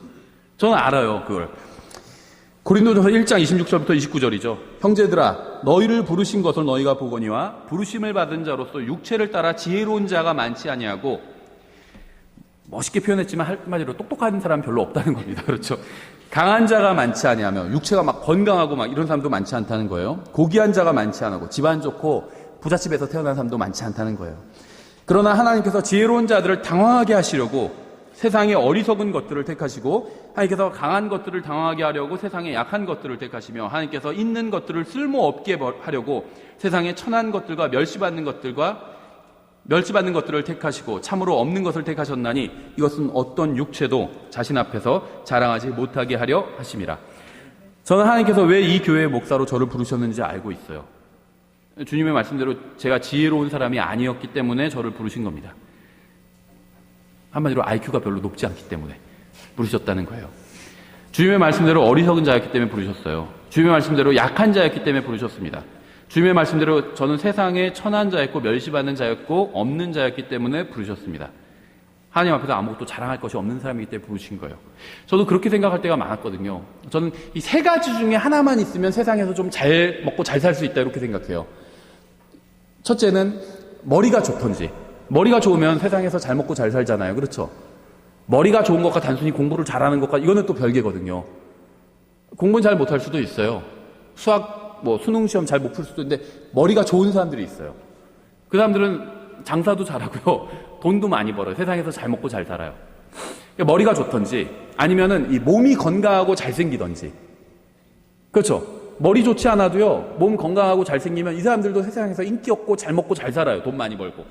저는 알아요, 그걸. 고린도전서 1장 26절부터 29절이죠. 형제들아, 너희를 부르신 것을 너희가 보거니와 부르심을 받은 자로서 육체를 따라 지혜로운 자가 많지 아니하고, 멋있게 표현했지만 한마디로 똑똑한 사람 별로 없다는 겁니다. 그렇죠? 강한 자가 많지 아니하며, 육체가 막 건강하고 막 이런 사람도 많지 않다는 거예요. 고귀한 자가 많지 않고, 집안 좋고 부잣집에서 태어난 사람도 많지 않다는 거예요. 그러나 하나님께서 지혜로운 자들을 당황하게 하시려고 세상의 어리석은 것들을 택하시고, 하나님께서 강한 것들을 당황하게 하려고 세상의 약한 것들을 택하시며, 하나님께서 있는 것들을 쓸모없게 하려고 세상의 천한 것들과 멸시받는 것들을 택하시고 참으로 없는 것을 택하셨나니 이것은 어떤 육체도 자신 앞에서 자랑하지 못하게 하려 하심이라. 저는 하나님께서 왜 이 교회의 목사로 저를 부르셨는지 알고 있어요. 주님의 말씀대로 제가 지혜로운 사람이 아니었기 때문에 저를 부르신 겁니다. 한마디로 IQ가 별로 높지 않기 때문에 부르셨다는 거예요. 주님의 말씀대로 어리석은 자였기 때문에 부르셨어요. 주님의 말씀대로 약한 자였기 때문에 부르셨습니다. 주님의 말씀대로 저는 세상에 천한 자였고 멸시받는 자였고 없는 자였기 때문에 부르셨습니다. 하나님 앞에서 아무것도 자랑할 것이 없는 사람이기 때문에 부르신 거예요. 저도 그렇게 생각할 때가 많았거든요. 저는 이 세 가지 중에 하나만 있으면 세상에서 좀 잘 먹고 잘 살 수 있다, 이렇게 생각해요. 첫째는 머리가 좋던지. 머리가 좋으면 세상에서 잘 먹고 잘 살잖아요. 그렇죠? 머리가 좋은 것과 단순히 공부를 잘하는 것과 이거는 또 별개거든요. 공부는 잘 못할 수도 있어요. 수학, 수능 시험 잘 못 풀 수도 있는데 머리가 좋은 사람들이 있어요. 그 사람들은 장사도 잘하고요. 돈도 많이 벌어요. 세상에서 잘 먹고 잘 살아요. 머리가 좋던지 아니면은 이 몸이 건강하고 잘생기던지. 그렇죠. 머리 좋지 않아도요. 몸 건강하고 잘생기면 이 사람들도 세상에서 인기 없고 잘 먹고 잘 살아요. 돈 많이 벌고.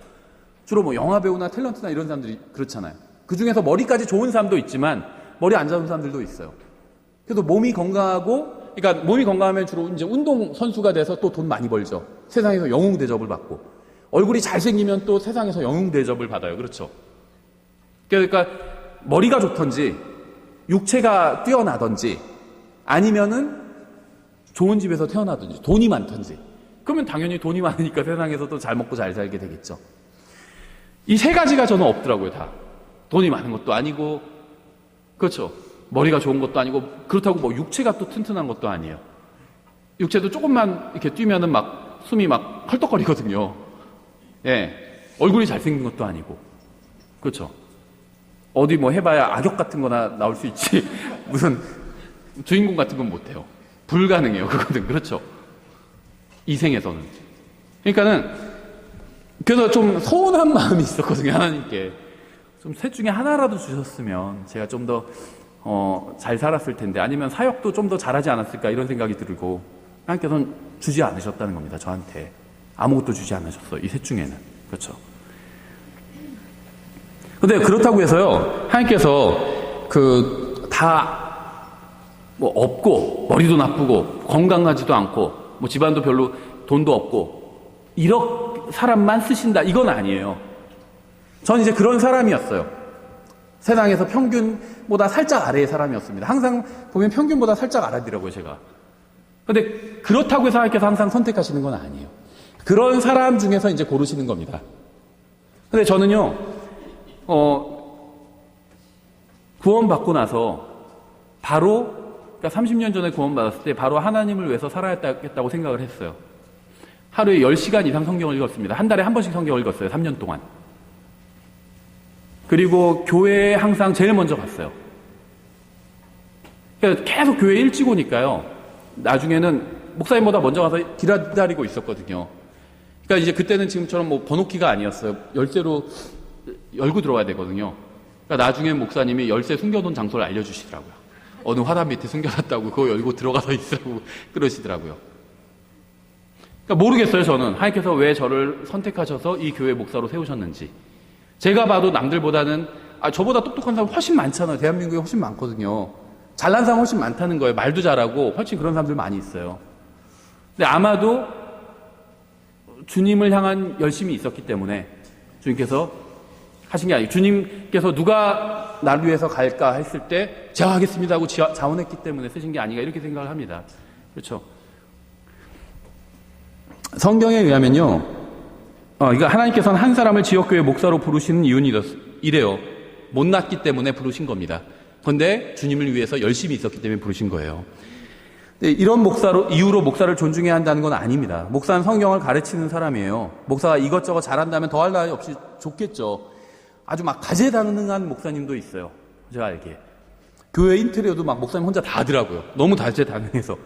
주로 영화배우나 탤런트나 이런 사람들이 그렇잖아요. 그 중에서 머리까지 좋은 사람도 있지만 머리 안 좋은 사람들도 있어요. 그래도 몸이 건강하고, 그러니까 몸이 건강하면 주로 이제 운동선수가 돼서 또 돈 많이 벌죠. 세상에서 영웅 대접을 받고. 얼굴이 잘생기면 또 세상에서 영웅 대접을 받아요. 그렇죠. 그러니까 머리가 좋던지, 육체가 뛰어나던지, 아니면은 좋은 집에서 태어나든지, 돈이 많던지. 그러면 당연히 돈이 많으니까 세상에서 또 잘 먹고 잘 살게 되겠죠. 이 세 가지가 저는 없더라고요, 다. 돈이 많은 것도 아니고, 그렇죠. 머리가 좋은 것도 아니고, 그렇다고 육체가 또 튼튼한 것도 아니에요. 육체도 조금만 이렇게 뛰면은 숨이 헐떡거리거든요. 예. 얼굴이 잘생긴 것도 아니고. 그렇죠. 어디 해봐야 악역 같은 거나 나올 수 있지. 무슨 주인공 같은 건 못해요. 불가능해요. 그거는. 그렇죠. 이 생에서는. 그러니까는, 그래서 좀 서운한 마음이 있었거든요. 하나님께. 좀 셋 중에 하나라도 주셨으면 제가 좀 더, 잘 살았을 텐데, 아니면 사역도 좀 더 잘하지 않았을까, 이런 생각이 들고, 하나님께서는 주지 않으셨다는 겁니다. 저한테. 아무것도 주지 않으셨어요. 이 셋 중에는. 그렇죠. 근데 그렇다고 해서요, 하나님께서 없고, 머리도 나쁘고, 건강하지도 않고, 집안도 별로 돈도 없고, 이런 사람만 쓰신다. 이건 아니에요. 전 이제 그런 사람이었어요. 세상에서 평균보다 살짝 아래의 사람이었습니다. 항상 보면 평균보다 살짝 아래더라고요, 제가. 근데 그렇다고 해서 하나님께서 항상 선택하시는 건 아니에요. 그런 사람 중에서 이제 고르시는 겁니다. 근데 저는요, 구원받고 나서 바로, 그러니까 30년 전에 구원받았을 때 바로 하나님을 위해서 살아야겠다고 생각을 했어요. 하루에 10시간 이상 성경을 읽었습니다. 한 달에 한 번씩 성경을 읽었어요. 3년 동안. 그리고 교회에 항상 제일 먼저 갔어요. 그러니까 계속 교회에 일찍 오니까요. 나중에는 목사님보다 먼저 가서 기다리고 있었거든요. 그러니까 이제 그때는 지금처럼 번호키가 아니었어요. 열쇠로 열고 들어와야 되거든요. 그러니까 나중에 목사님이 열쇠 숨겨놓은 장소를 알려주시더라고요. 어느 화단 밑에 숨겨놨다고 그거 열고 들어가서 있으라고 그러시더라고요. 그러니까 모르겠어요, 저는. 하나님께서 왜 저를 선택하셔서 이 교회 목사로 세우셨는지. 제가 봐도 남들보다는, 저보다 똑똑한 사람 훨씬 많잖아요. 대한민국에 훨씬 많거든요. 잘난 사람 훨씬 많다는 거예요. 말도 잘하고 훨씬 그런 사람들 많이 있어요. 근데 아마도 주님을 향한 열심이 있었기 때문에 주님께서 하신 게 아니고, 주님께서 누가 나를 위해서 갈까 했을 때 제가 하겠습니다 하고 자원했기 때문에 쓰신 게 아닌가, 이렇게 생각을 합니다. 그렇죠. 성경에 의하면요, 이거 하나님께서는 한 사람을 지역교회 목사로 부르시는 이유는 이래요. 못났기 때문에 부르신 겁니다. 그런데 주님을 위해서 열심히 있었기 때문에 부르신 거예요. 이런 이유로 목사를 존중해야 한다는 건 아닙니다. 목사는 성경을 가르치는 사람이에요. 목사가 이것저것 잘한다면 더할 나위 없이 좋겠죠. 아주 다재다능한 목사님도 있어요. 제가 알기에. 교회 인테리어도 목사님 혼자 다 하더라고요. 너무 다재다능해서.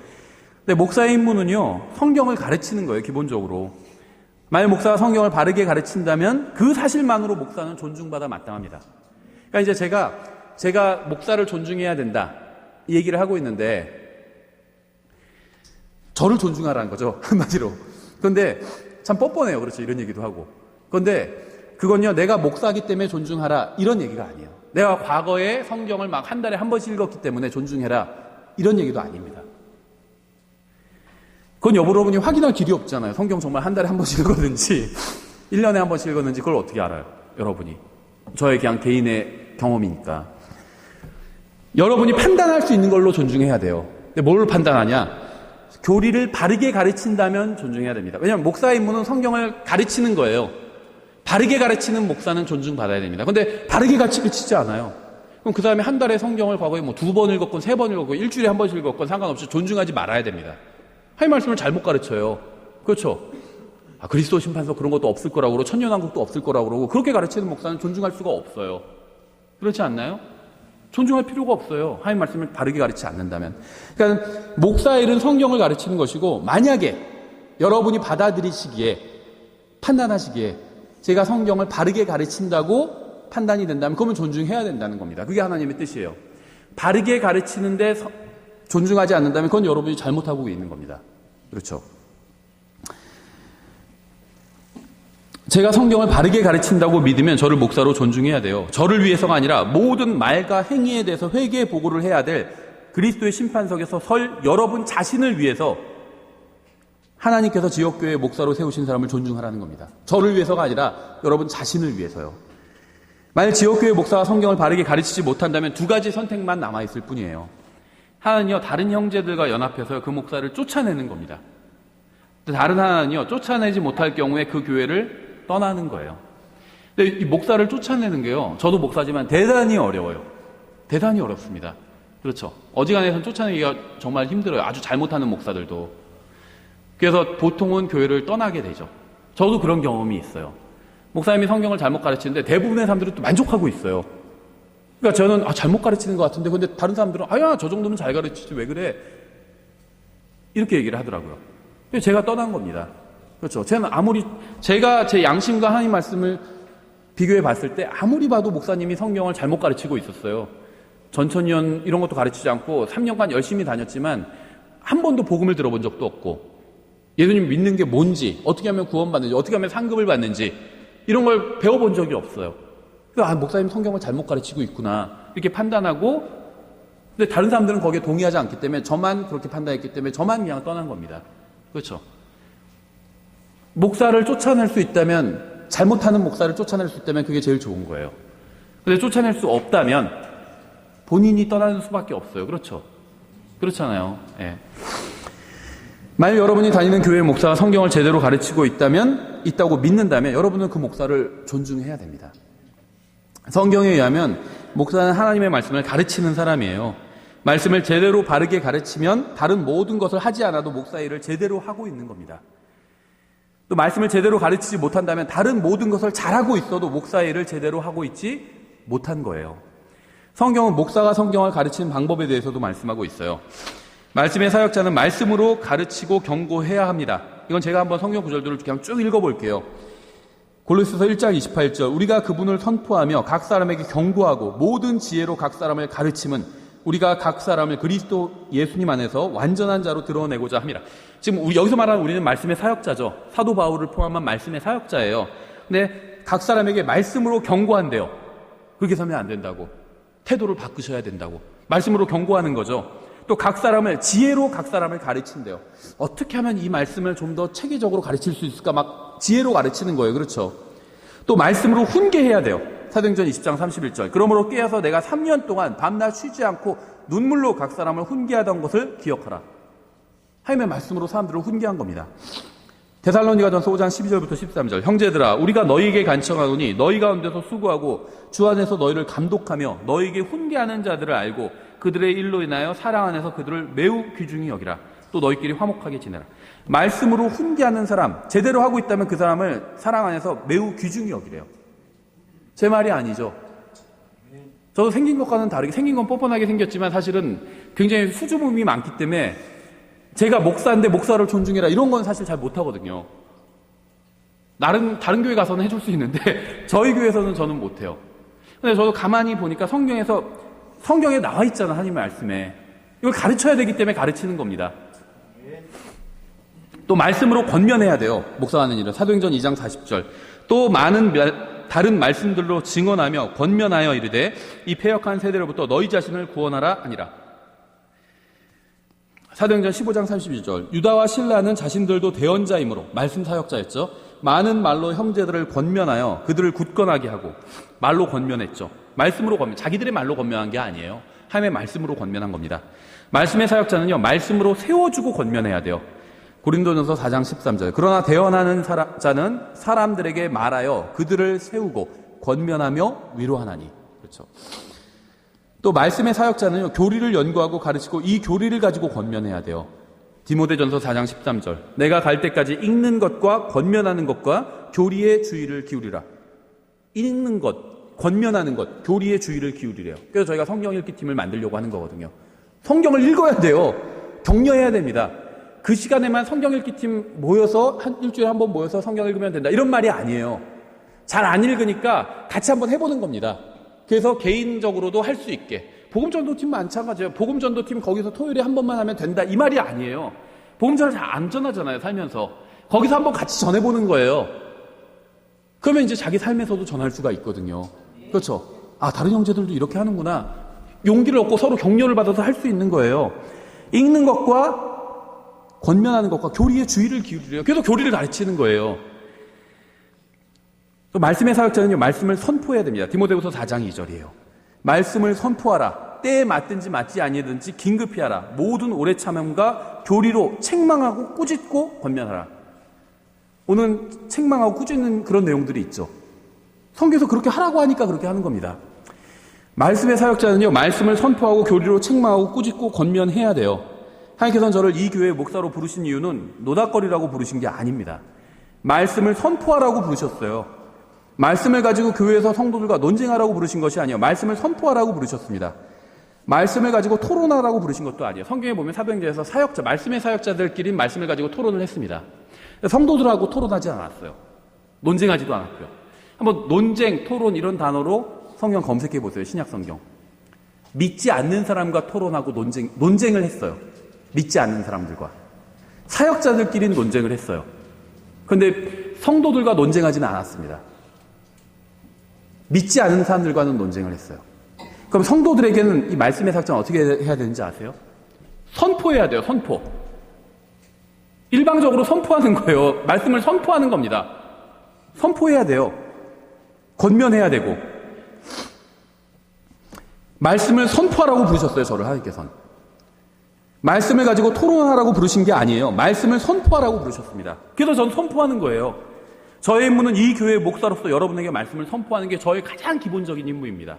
근데 목사의 임무는요, 성경을 가르치는 거예요, 기본적으로. 만약 목사가 성경을 바르게 가르친다면 그 사실만으로 목사는 존중받아 마땅합니다. 그러니까 이제 제가 목사를 존중해야 된다, 이 얘기를 하고 있는데, 저를 존중하라는 거죠, 한마디로. 그런데 참 뻔뻔해요. 그렇죠. 이런 얘기도 하고. 그런데 그건요, 내가 목사기 때문에 존중하라, 이런 얘기가 아니에요. 내가 과거에 성경을 한 달에 한 번씩 읽었기 때문에 존중해라, 이런 얘기도 아닙니다. 그건 여러분이 확인할 길이 없잖아요. 성경 정말 한 달에 한 번씩 읽었는지 1년에 한 번씩 읽었는지 그걸 어떻게 알아요, 여러분이. 저의 그냥 개인의 경험이니까. 여러분이 판단할 수 있는 걸로 존중해야 돼요. 근데 뭘 판단하냐? 교리를 바르게 가르친다면 존중해야 됩니다. 왜냐하면 목사의 임무는 성경을 가르치는 거예요. 바르게 가르치는 목사는 존중받아야 됩니다. 그런데 바르게 가르치지 않아요. 그럼 그 사람이 한 달에 성경을 과거에 2번 읽었건 3번 읽었건 일주일에 한 번씩 읽었건 상관없이 존중하지 말아야 됩니다. 하나님 말씀을 잘못 가르쳐요. 그렇죠? 그리스도 심판서 그런 것도 없을 거라고 그러고 천년왕국도 없을 거라고 그러고 그렇게 가르치는 목사는 존중할 수가 없어요. 그렇지 않나요? 존중할 필요가 없어요. 하나님 말씀을 바르게 가르치지 않는다면. 그러니까 목사의 일은 성경을 가르치는 것이고, 만약에 여러분이 받아들이시기에, 판단하시기에 제가 성경을 바르게 가르친다고 판단이 된다면 그러면 존중해야 된다는 겁니다. 그게 하나님의 뜻이에요. 바르게 가르치는데 존중하지 않는다면 그건 여러분이 잘못하고 있는 겁니다. 그렇죠? 제가 성경을 바르게 가르친다고 믿으면 저를 목사로 존중해야 돼요. 저를 위해서가 아니라 모든 말과 행위에 대해서 회개 보고를 해야 될 그리스도의 심판석에서 설 여러분 자신을 위해서 하나님께서 지역교회 목사로 세우신 사람을 존중하라는 겁니다. 저를 위해서가 아니라 여러분 자신을 위해서요. 만약 지역교회 목사가 성경을 바르게 가르치지 못한다면 두 가지 선택만 남아있을 뿐이에요. 하나는요, 다른 형제들과 연합해서 그 목사를 쫓아내는 겁니다. 다른 하나는요, 쫓아내지 못할 경우에 그 교회를 떠나는 거예요. 근데 이 목사를 쫓아내는 게요, 저도 목사지만 대단히 어려워요. 대단히 어렵습니다. 그렇죠. 어지간해서는 쫓아내기가 정말 힘들어요. 아주 잘못하는 목사들도. 그래서 보통은 교회를 떠나게 되죠. 저도 그런 경험이 있어요. 목사님이 성경을 잘못 가르치는데 대부분의 사람들은 또 만족하고 있어요. 그러니까 저는 잘못 가르치는 것 같은데, 근데 다른 사람들은 저 정도면 잘 가르치지 왜 그래? 이렇게 얘기를 하더라고요. 그래서 제가 떠난 겁니다. 그렇죠. 제가 제 양심과 하나님 말씀을 비교해 봤을 때 아무리 봐도 목사님이 성경을 잘못 가르치고 있었어요. 전천년 이런 것도 가르치지 않고 3년간 열심히 다녔지만 한 번도 복음을 들어본 적도 없고, 예수님 믿는 게 뭔지, 어떻게 하면 구원받는지, 어떻게 하면 상급을 받는지 이런 걸 배워본 적이 없어요. 그래서 목사님 성경을 잘못 가르치고 있구나 이렇게 판단하고, 근데 다른 사람들은 거기에 동의하지 않기 때문에 저만 그렇게 판단했기 때문에 저만 그냥 떠난 겁니다. 그렇죠. 목사를 쫓아낼 수 있다면, 잘못하는 목사를 쫓아낼 수 있다면 그게 제일 좋은 거예요. 근데 쫓아낼 수 없다면 본인이 떠나는 수밖에 없어요. 그렇죠. 그렇잖아요. 예. 만약 여러분이 다니는 교회 목사가 성경을 제대로 가르치고 있다고 믿는다면 여러분은 그 목사를 존중해야 됩니다. 성경에 의하면 목사는 하나님의 말씀을 가르치는 사람이에요. 말씀을 제대로 바르게 가르치면 다른 모든 것을 하지 않아도 목사 일을 제대로 하고 있는 겁니다. 또 말씀을 제대로 가르치지 못한다면 다른 모든 것을 잘하고 있어도 목사 일을 제대로 하고 있지 못한 거예요. 성경은 목사가 성경을 가르치는 방법에 대해서도 말씀하고 있어요. 말씀의 사역자는 말씀으로 가르치고 경고해야 합니다. 이건 제가 한번 성경 구절들을 그냥 쭉 읽어볼게요. 골로새서 1장 28절, 우리가 그분을 선포하며 각 사람에게 경고하고 모든 지혜로 각 사람을 가르침은 우리가 각 사람을 그리스도 예수님 안에서 완전한 자로 드러내고자 합니다. 지금 여기서 말하는 우리는 말씀의 사역자죠. 사도 바울을 포함한 말씀의 사역자예요. 근데 각 사람에게 말씀으로 경고한대요. 그렇게 살면 안 된다고. 태도를 바꾸셔야 된다고. 말씀으로 경고하는 거죠. 또 각 사람을 지혜로 각 사람을 가르친대요. 어떻게 하면 이 말씀을 좀 더 체계적으로 가르칠 수 있을까 막 지혜로 가르치는 거예요. 그렇죠. 또 말씀으로 훈계해야 돼요. 사도행전 20장 31절. 그러므로 깨어서 내가 3년 동안 밤낮 쉬지 않고 눈물로 각 사람을 훈계하던 것을 기억하라. 하나님의 말씀으로 사람들을 훈계한 겁니다. 데살로니가전서 5장 12절부터 13절. 형제들아, 우리가 너희에게 간청하노니 너희 가운데서 수고하고 주 안에서 너희를 감독하며 너희에게 훈계하는 자들을 알고 그들의 일로 인하여 사랑 안에서 그들을 매우 귀중히 여기라. 또 너희끼리 화목하게 지내라. 말씀으로 훈계하는 사람, 제대로 하고 있다면 그 사람을 사랑 안에서 매우 귀중히 여기래요. 제 말이 아니죠. 저도 생긴 것과는 다르게, 생긴 건 뻔뻔하게 생겼지만 사실은 굉장히 수줍음이 많기 때문에 제가 목사인데 목사를 존중해라 이런 건 사실 잘 못하거든요. 다른 교회 가서는 해줄 수 있는데 저희 교회에서는 저는 못해요. 근데 저도 가만히 보니까 성경에 나와 있잖아, 하나님의 말씀에. 이걸 가르쳐야 되기 때문에 가르치는 겁니다. 또 말씀으로 권면해야 돼요. 목사가 하는 일은. 사도행전 2장 40절. 또 많은 다른 말씀들로 증언하며 권면하여 이르되 이 패역한 세대로부터 너희 자신을 구원하라 하니라. 사도행전 15장 32절. 유다와 실라는 자신들도 대언자이므로, 말씀 사역자였죠. 많은 말로 형제들을 권면하여 그들을 굳건하게 하고, 말로 권면했죠. 말씀으로 자기들의 말로 권면한 게 아니에요. 하나님의 말씀으로 권면한 겁니다. 말씀의 사역자는요, 말씀으로 세워주고 권면해야 돼요. 고린도전서 4장 13절. 그러나 대언하는 자는 사람들에게 말하여 그들을 세우고 권면하며 위로하나니. 그렇죠. 또 말씀의 사역자는요, 교리를 연구하고 가르치고 이 교리를 가지고 권면해야 돼요. 디모데전서 4장 13절. 내가 갈 때까지 읽는 것과 권면하는 것과 교리에 주의를 기울이라. 읽는 것, 권면하는 것, 교리의 주의를 기울이래요. 그래서 저희가 성경 읽기 팀을 만들려고 하는 거거든요. 성경을 읽어야 돼요. 격려해야 됩니다. 그 시간에만 성경 읽기 팀 모여서 일주일에 한 번 모여서 성경 읽으면 된다. 이런 말이 아니에요. 잘 안 읽으니까 같이 한번 해보는 겁니다. 그래서 개인적으로도 할 수 있게. 복음전도팀 마찬가지예요. 복음전도팀 거기서 토요일에 한 번만 하면 된다. 이 말이 아니에요. 복음전을 잘 안 전하잖아요, 살면서. 거기서 한번 같이 전해보는 거예요. 그러면 이제 자기 삶에서도 전할 수가 있거든요. 그렇죠? 아, 다른 형제들도 이렇게 하는구나. 용기를 얻고 서로 격려를 받아서 할 수 있는 거예요. 읽는 것과 권면하는 것과 교리의 주의를 기울이래요. 그래서 교리를 가르치는 거예요. 말씀의 사역자는요, 말씀을 선포해야 됩니다. 디모데후서 4장 2절이에요. 말씀을 선포하라. 때에 맞든지 맞지 아니든지 긴급히 하라. 모든 오래 참음과 교리로 책망하고 꾸짖고 권면하라. 오늘 책망하고 꾸짖는 그런 내용들이 있죠. 성경에서 그렇게 하라고 하니까 그렇게 하는 겁니다. 말씀의 사역자는요, 말씀을 선포하고 교리로 책망하고 꾸짖고 권면해야 돼요. 하나님께서는 저를 이 교회의 목사로 부르신 이유는 노닥거리라고 부르신 게 아닙니다. 말씀을 선포하라고 부르셨어요. 말씀을 가지고 교회에서 성도들과 논쟁하라고 부르신 것이 아니에요. 말씀을 선포하라고 부르셨습니다. 말씀을 가지고 토론하라고 부르신 것도 아니에요. 성경에 보면 사도행전에서 사역자, 말씀의 사역자들끼리 말씀을 가지고 토론을 했습니다. 성도들하고 토론하지 않았어요. 논쟁하지도 않았고요. 한번 논쟁, 토론 이런 단어로 성경 검색해 보세요. 신약 성경. 믿지 않는 사람과 토론하고 논쟁을 했어요. 믿지 않는 사람들과. 사역자들끼리는 논쟁을 했어요. 그런데 성도들과 논쟁하지는 않았습니다. 믿지 않는 사람들과는 논쟁을 했어요. 그럼 성도들에게는 이 말씀의 사역자는 어떻게 해야 되는지 아세요? 선포해야 돼요. 선포. 일방적으로 선포하는 거예요. 말씀을 선포하는 겁니다. 선포해야 돼요. 권면해야 되고. 말씀을 선포하라고 부르셨어요. 저를 하나님께서는. 말씀을 가지고 토론하라고 부르신 게 아니에요. 말씀을 선포하라고 부르셨습니다. 그래서 저는 선포하는 거예요. 저의 임무는 이 교회의 목사로서 여러분에게 말씀을 선포하는 게 저의 가장 기본적인 임무입니다.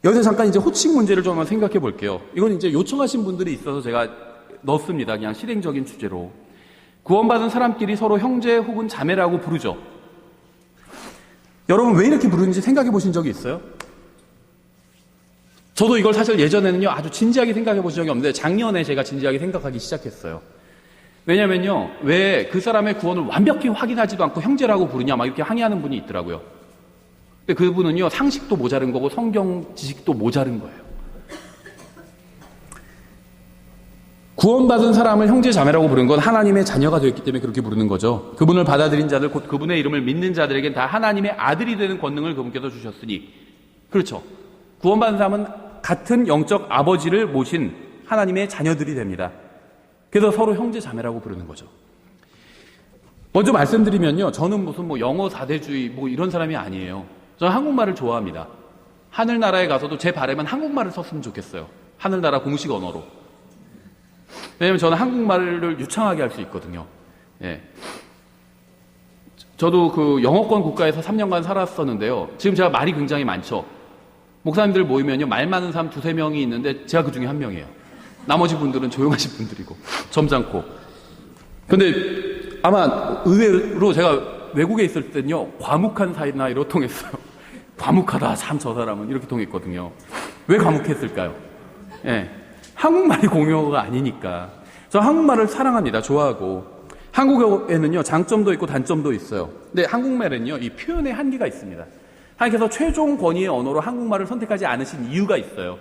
여기서 잠깐 이제 호칭 문제를 좀 한번 생각해 볼게요. 이건 이제 요청하신 분들이 있어서 제가 넣습니다. 그냥 실행적인 주제로. 구원받은 사람끼리 서로 형제 혹은 자매라고 부르죠. 여러분 왜 이렇게 부르는지 생각해 보신 적이 있어요? 저도 이걸 사실 예전에는요, 아주 진지하게 생각해 보신 적이 없는데 작년에 제가 진지하게 생각하기 시작했어요. 왜냐면요, 왜 그 사람의 구원을 완벽히 확인하지도 않고 형제라고 부르냐, 막 이렇게 항의하는 분이 있더라고요. 근데 그분은요, 상식도 모자른 거고 성경 지식도 모자른 거예요. 구원받은 사람을 형제 자매라고 부르는 건 하나님의 자녀가 되었기 때문에 그렇게 부르는 거죠. 그분을 받아들인 자들, 곧 그분의 이름을 믿는 자들에겐 다 하나님의 아들이 되는 권능을 그분께서 주셨으니. 그렇죠. 구원받은 사람은 같은 영적 아버지를 모신 하나님의 자녀들이 됩니다. 그래서 서로 형제 자매라고 부르는 거죠. 먼저 말씀드리면요, 저는 무슨 영어 사대주의 이런 사람이 아니에요. 저는 한국말을 좋아합니다. 하늘나라에 가서도 제 바람은 한국말을 썼으면 좋겠어요. 하늘나라 공식 언어로. 왜냐면 저는 한국말을 유창하게 할 수 있거든요. 예. 저도 그 영어권 국가에서 3년간 살았었는데요. 지금 제가 말이 굉장히 많죠. 목사님들 모이면요, 말 많은 사람 2-3명이 있는데 제가 그 중에 한 명이에요. 나머지 분들은 조용하신 분들이고 점잖고. 근데 아마 의외로 제가 외국에 있을 때는요, 과묵한 사이나이로 통했어요. 과묵하다 참 저 사람은 이렇게 통했거든요. 왜 과묵했을까요? 예, 한국말이 공용어가 아니니까. 저 한국말을 사랑합니다. 좋아하고. 한국어에는요, 장점도 있고 단점도 있어요. 근데 한국말은요, 이 표현의 한계가 있습니다. 하나님께서 최종 권위의 언어로 한국말을 선택하지 않으신 이유가 있어요.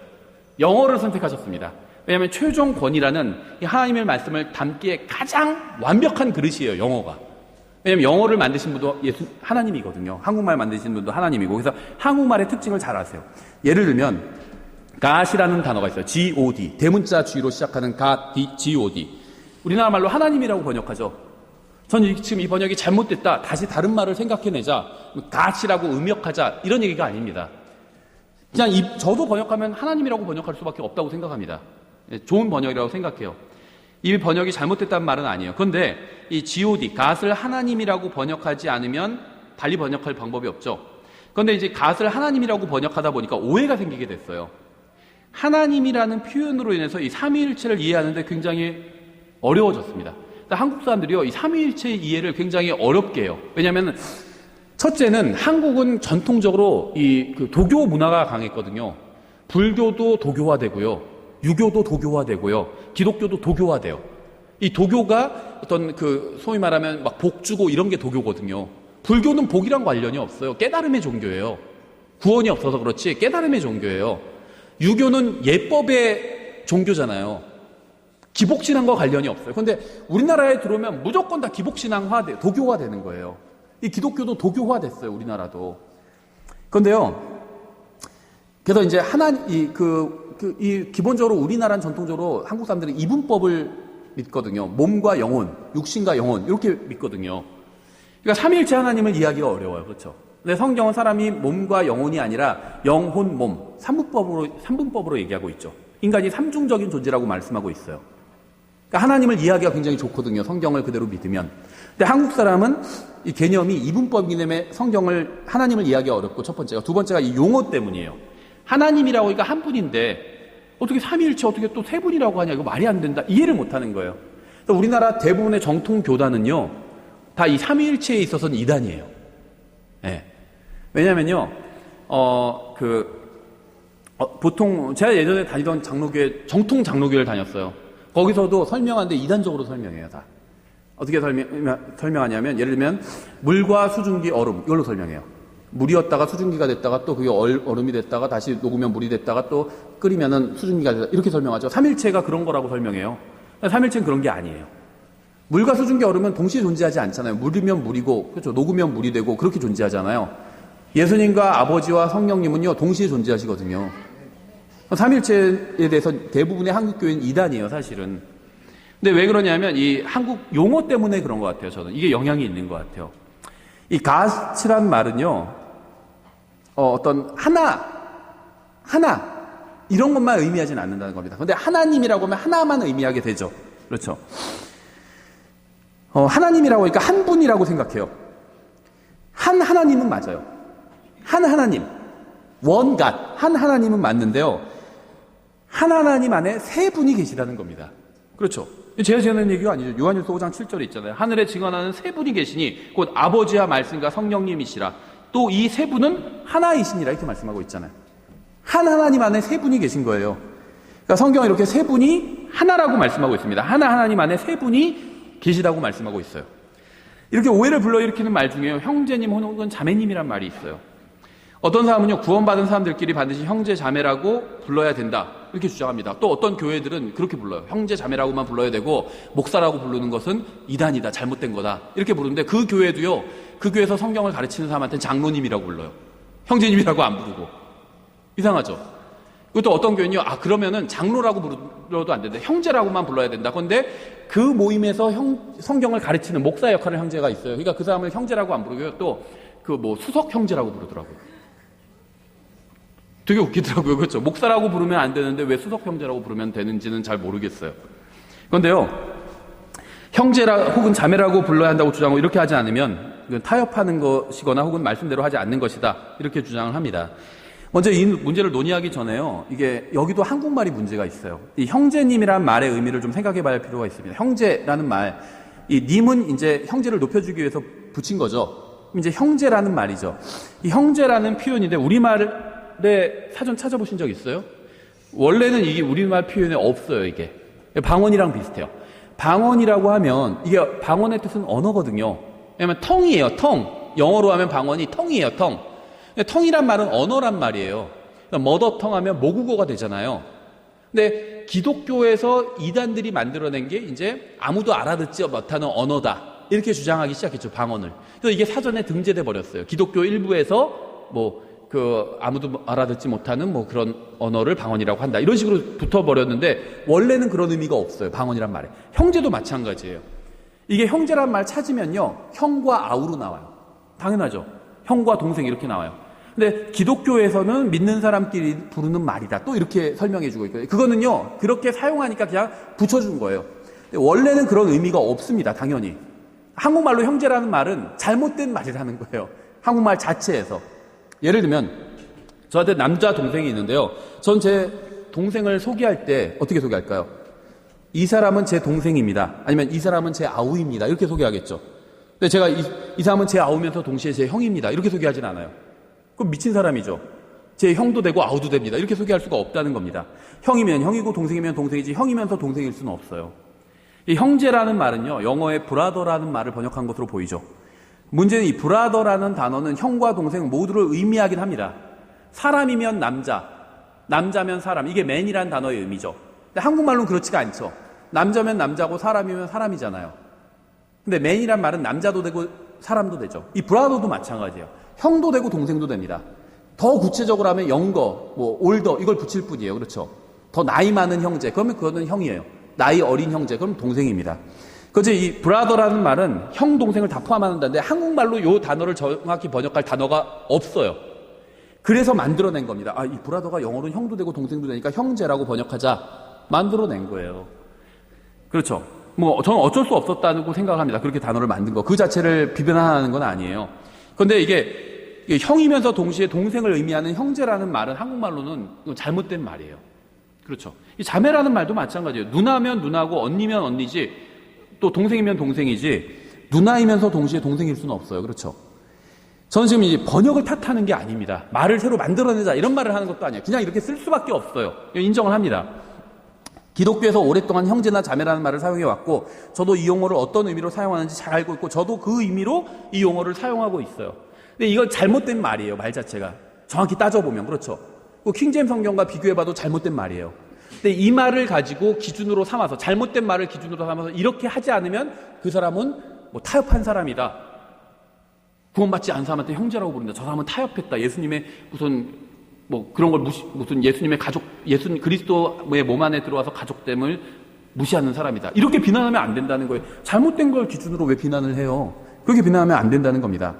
영어를 선택하셨습니다. 왜냐하면 최종 권위라는 이 하나님의 말씀을 담기에 가장 완벽한 그릇이에요, 영어가. 왜냐하면 영어를 만드신 분도 하나님이거든요. 한국말 만드신 분도 하나님이고. 그래서 한국말의 특징을 잘 아세요. 예를 들면 God이라는 단어가 있어요. G-O-D. 대문자 G로 시작하는 God, G-O-D. 우리나라 말로 하나님이라고 번역하죠. 전 지금 이 번역이 잘못됐다, 다시 다른 말을 생각해내자, God이라고 음역하자, 이런 얘기가 아닙니다. 그냥 저도 번역하면 하나님이라고 번역할 수밖에 없다고 생각합니다. 좋은 번역이라고 생각해요. 이 번역이 잘못됐다는 말은 아니에요. 그런데 이 G-O-D, God을 하나님이라고 번역하지 않으면 달리 번역할 방법이 없죠. 그런데 이제 God을 하나님이라고 번역하다 보니까 오해가 생기게 됐어요. 하나님이라는 표현으로 인해서 이 삼위일체를 이해하는데 굉장히 어려워졌습니다. 한국 사람들이요, 이 삼위일체의 이해를 굉장히 어렵게 해요. 왜냐하면 첫째는 한국은 전통적으로 그 도교 문화가 강했거든요. 불교도 도교화되고요. 유교도 도교화되고요. 기독교도 도교화돼요. 이 도교가 어떤 소위 말하면 막 복 주고 이런 게 도교거든요. 불교는 복이랑 관련이 없어요. 깨달음의 종교예요. 구원이 없어서 그렇지 깨달음의 종교예요. 유교는 예법의 종교잖아요. 기복신앙과 관련이 없어요. 그런데 우리나라에 들어오면 무조건 다 기복신앙화, 도교화 되는 거예요. 이 기독교도 도교화 됐어요. 우리나라도. 그런데요. 그래서 이제 기본적으로 우리나라는 전통적으로 한국 사람들은 이분법을 믿거든요. 몸과 영혼, 육신과 영혼 이렇게 믿거든요. 그러니까 삼위일체 하나님을 이해하기가 어려워요. 그렇죠? 근데 성경은 사람이 몸과 영혼이 아니라 영혼, 몸, 삼분법으로 얘기하고 있죠. 인간이 삼중적인 존재라고 말씀하고 있어요. 그러니까 하나님을 이해하기가 굉장히 좋거든요. 성경을 그대로 믿으면. 근데 한국 사람은 이 개념이 이분법이기 때문에 하나님을 이해하기가 어렵고 첫 번째가. 두 번째가 이 용어 때문이에요. 하나님이라고 하니까 한 분인데 어떻게 삼위일체 어떻게 또 세 분이라고 하냐. 이거 말이 안 된다. 이해를 못 하는 거예요. 우리나라 대부분의 정통 교단은요. 다 이 삼위일체에 있어서는 이단이에요. 네. 왜냐면요. 보통 제가 예전에 다니던 장로교회 정통 장로교회를 다녔어요. 거기서도 설명하는데 이단적으로 설명해요. 다. 어떻게 설명하냐면 예를 들면 물과 수증기 얼음 이걸로 설명해요. 물이었다가 수증기가 됐다가 또 그게 얼음이 됐다가 다시 녹으면 물이 됐다가 또 끓이면은 수증기가 됐다 이렇게 설명하죠. 삼일체가 그런 거라고 설명해요. 삼일체는 그런 게 아니에요. 물과 수증기 얼음은 동시에 존재하지 않잖아요. 물이면 물이고 그렇죠. 녹으면 물이 되고 그렇게 존재하잖아요. 예수님과 아버지와 성령님은요 동시에 존재하시거든요. 삼일체에 대해서 대부분의 한국 교회는 이단이에요, 사실은. 근데 왜 그러냐면 이 한국 용어 때문에 그런 것 같아요. 저는 이게 영향이 있는 것 같아요. 이 가스란 말은요, 어떤 하나 이런 것만 의미하지는 않는다는 겁니다. 그런데 하나님이라고 하면 하나만 의미하게 되죠. 그렇죠. 하나님이라고 하니까 한 분이라고 생각해요. 한 하나님은 맞아요. 한 하나님, one God, 한 하나님은 맞는데요. 한 하나님 안에 세 분이 계시다는 겁니다. 그렇죠. 제가 지어낸 얘기가 아니죠. 요한일서 5장 7절에 있잖아요. 하늘에 증언하는 세 분이 계시니 곧 아버지와 말씀과 성령님이시라. 또 이 세 분은 하나이시니라 이렇게 말씀하고 있잖아요. 한 하나님 안에 세 분이 계신 거예요. 그러니까 성경은 이렇게 세 분이 하나라고 말씀하고 있습니다. 하나님 안에 세 분이 계시다고 말씀하고 있어요. 이렇게 오해를 불러일으키는 말 중에요. 형제님 혹은 자매님이란 말이 있어요. 어떤 사람은요, 구원받은 사람들끼리 반드시 형제 자매라고 불러야 된다. 이렇게 주장합니다. 또 어떤 교회들은 그렇게 불러요. 형제 자매라고만 불러야 되고, 목사라고 부르는 것은 이단이다. 잘못된 거다. 이렇게 부르는데 그 교회도요, 그 교회에서 성경을 가르치는 사람한테는 장로님이라고 불러요. 형제님이라고 안 부르고. 이상하죠? 그것도 어떤 교회는요, 그러면은 장로라고 불러도 안 된다. 형제라고만 불러야 된다. 그런데 그 모임에서 성경을 가르치는 목사 역할을 형제가 있어요. 그러니까 그 사람을 형제라고 안 부르고요. 또 수석 형제라고 부르더라고요. 되게 웃기더라고요. 그렇죠? 목사라고 부르면 안 되는데 왜 수석 형제라고 부르면 되는지는 잘 모르겠어요. 그런데요, 형제라 혹은 자매라고 불러야 한다고 주장하고 이렇게 하지 않으면 이건 타협하는 것이거나 혹은 말씀대로 하지 않는 것이다. 이렇게 주장을 합니다. 먼저 이 문제를 논의하기 전에요, 이게 여기도 한국말이 문제가 있어요. 이 형제님이란 말의 의미를 좀 생각해 봐야 할 필요가 있습니다. 형제라는 말, 이 님은 이제 형제를 높여주기 위해서 붙인 거죠. 이제 형제라는 말이죠. 이 형제라는 표현인데 우리말에 사전 찾아보신 적 있어요? 원래는 이게 우리말 표현에 없어요, 이게. 방언이랑 비슷해요. 방언이라고 하면, 이게 방언의 뜻은 언어거든요. 왜냐면 텅이에요, 텅. 영어로 하면 방언이 텅이에요, 텅. 텅이란 말은 언어란 말이에요. 그러니까 머더텅 하면 모국어가 되잖아요. 근데 기독교에서 이단들이 만들어낸 게 이제 아무도 알아듣지 못하는 언어다. 이렇게 주장하기 시작했죠, 방언을. 그래서 이게 사전에 등재돼 버렸어요. 기독교 일부에서 아무도 알아듣지 못하는 그런 언어를 방언이라고 한다. 이런 식으로 붙어버렸는데, 원래는 그런 의미가 없어요. 방언이란 말에. 형제도 마찬가지예요. 이게 형제란 말 찾으면요, 형과 아우로 나와요. 당연하죠. 형과 동생 이렇게 나와요. 근데 기독교에서는 믿는 사람끼리 부르는 말이다. 또 이렇게 설명해주고 있거든요. 그거는요, 그렇게 사용하니까 그냥 붙여준 거예요. 원래는 그런 의미가 없습니다. 당연히. 한국말로 형제라는 말은 잘못된 말이라는 거예요. 한국말 자체에서. 예를 들면 저한테 남자 동생이 있는데요. 전 제 동생을 소개할 때 어떻게 소개할까요? 이 사람은 제 동생입니다. 아니면 이 사람은 제 아우입니다. 이렇게 소개하겠죠. 근데 제가 이 사람은 제 아우면서 동시에 제 형입니다. 이렇게 소개하진 않아요. 그럼 미친 사람이죠. 제 형도 되고 아우도 됩니다. 이렇게 소개할 수가 없다는 겁니다. 형이면 형이고 동생이면 동생이지 형이면서 동생일 수는 없어요. 이 형제라는 말은요, 영어의 브라더라는 말을 번역한 것으로 보이죠. 문제는 이 브라더라는 단어는 형과 동생 모두를 의미하긴 합니다. 사람이면 남자, 남자면 사람, 이게 man이라는 단어의 의미죠. 근데 한국말로는 그렇지가 않죠. 남자면 남자고 사람이면 사람이잖아요. 근데 man이란 말은 남자도 되고 사람도 되죠. 이 브라더도 마찬가지예요. 형도 되고 동생도 됩니다. 더 구체적으로 하면 영거, 올더 이걸 붙일 뿐이에요. 그렇죠? 더 나이 많은 형제, 그러면 그거는 형이에요. 나이 어린 형제, 그럼 동생입니다. 그렇지, 이 브라더라는 말은 형, 동생을 다 포함한다는데 한국말로 이 단어를 정확히 번역할 단어가 없어요. 그래서 만들어낸 겁니다. 이 브라더가 영어로는 형도 되고 동생도 되니까 형제라고 번역하자 만들어낸 거예요. 그렇죠. 저는 어쩔 수 없었다고 생각합니다. 그렇게 단어를 만든 거. 그 자체를 비판하는 건 아니에요. 그런데 이게 형이면서 동시에 동생을 의미하는 형제라는 말은 한국말로는 잘못된 말이에요. 그렇죠. 이 자매라는 말도 마찬가지예요. 누나면 누나고 언니면 언니지 또 동생이면 동생이지 누나이면서 동시에 동생일 수는 없어요. 그렇죠. 저는 지금 이 번역을 탓하는 게 아닙니다. 말을 새로 만들어내자 이런 말을 하는 것도 아니에요. 그냥 이렇게 쓸 수밖에 없어요. 인정을 합니다. 기독교에서 오랫동안 형제나 자매라는 말을 사용해왔고 저도 이 용어를 어떤 의미로 사용하는지 잘 알고 있고 저도 그 의미로 이 용어를 사용하고 있어요. 근데 이건 잘못된 말이에요. 말 자체가. 정확히 따져보면. 그렇죠. 킹제임 성경과 비교해봐도 잘못된 말이에요. 근데 이 말을 가지고 기준으로 삼아서 잘못된 말을 기준으로 삼아서 이렇게 하지 않으면 그 사람은 타협한 사람이다. 구원받지 않은 사람한테 형제라고 부른다. 저 사람은 타협했다. 예수님의 무슨 그런 걸 무슨 예수님의 그리스도의 몸 안에 들어와서 가족됨을 무시하는 사람이다. 이렇게 비난하면 안 된다는 거예요. 잘못된 걸 기준으로 왜 비난을 해요? 그렇게 비난하면 안 된다는 겁니다.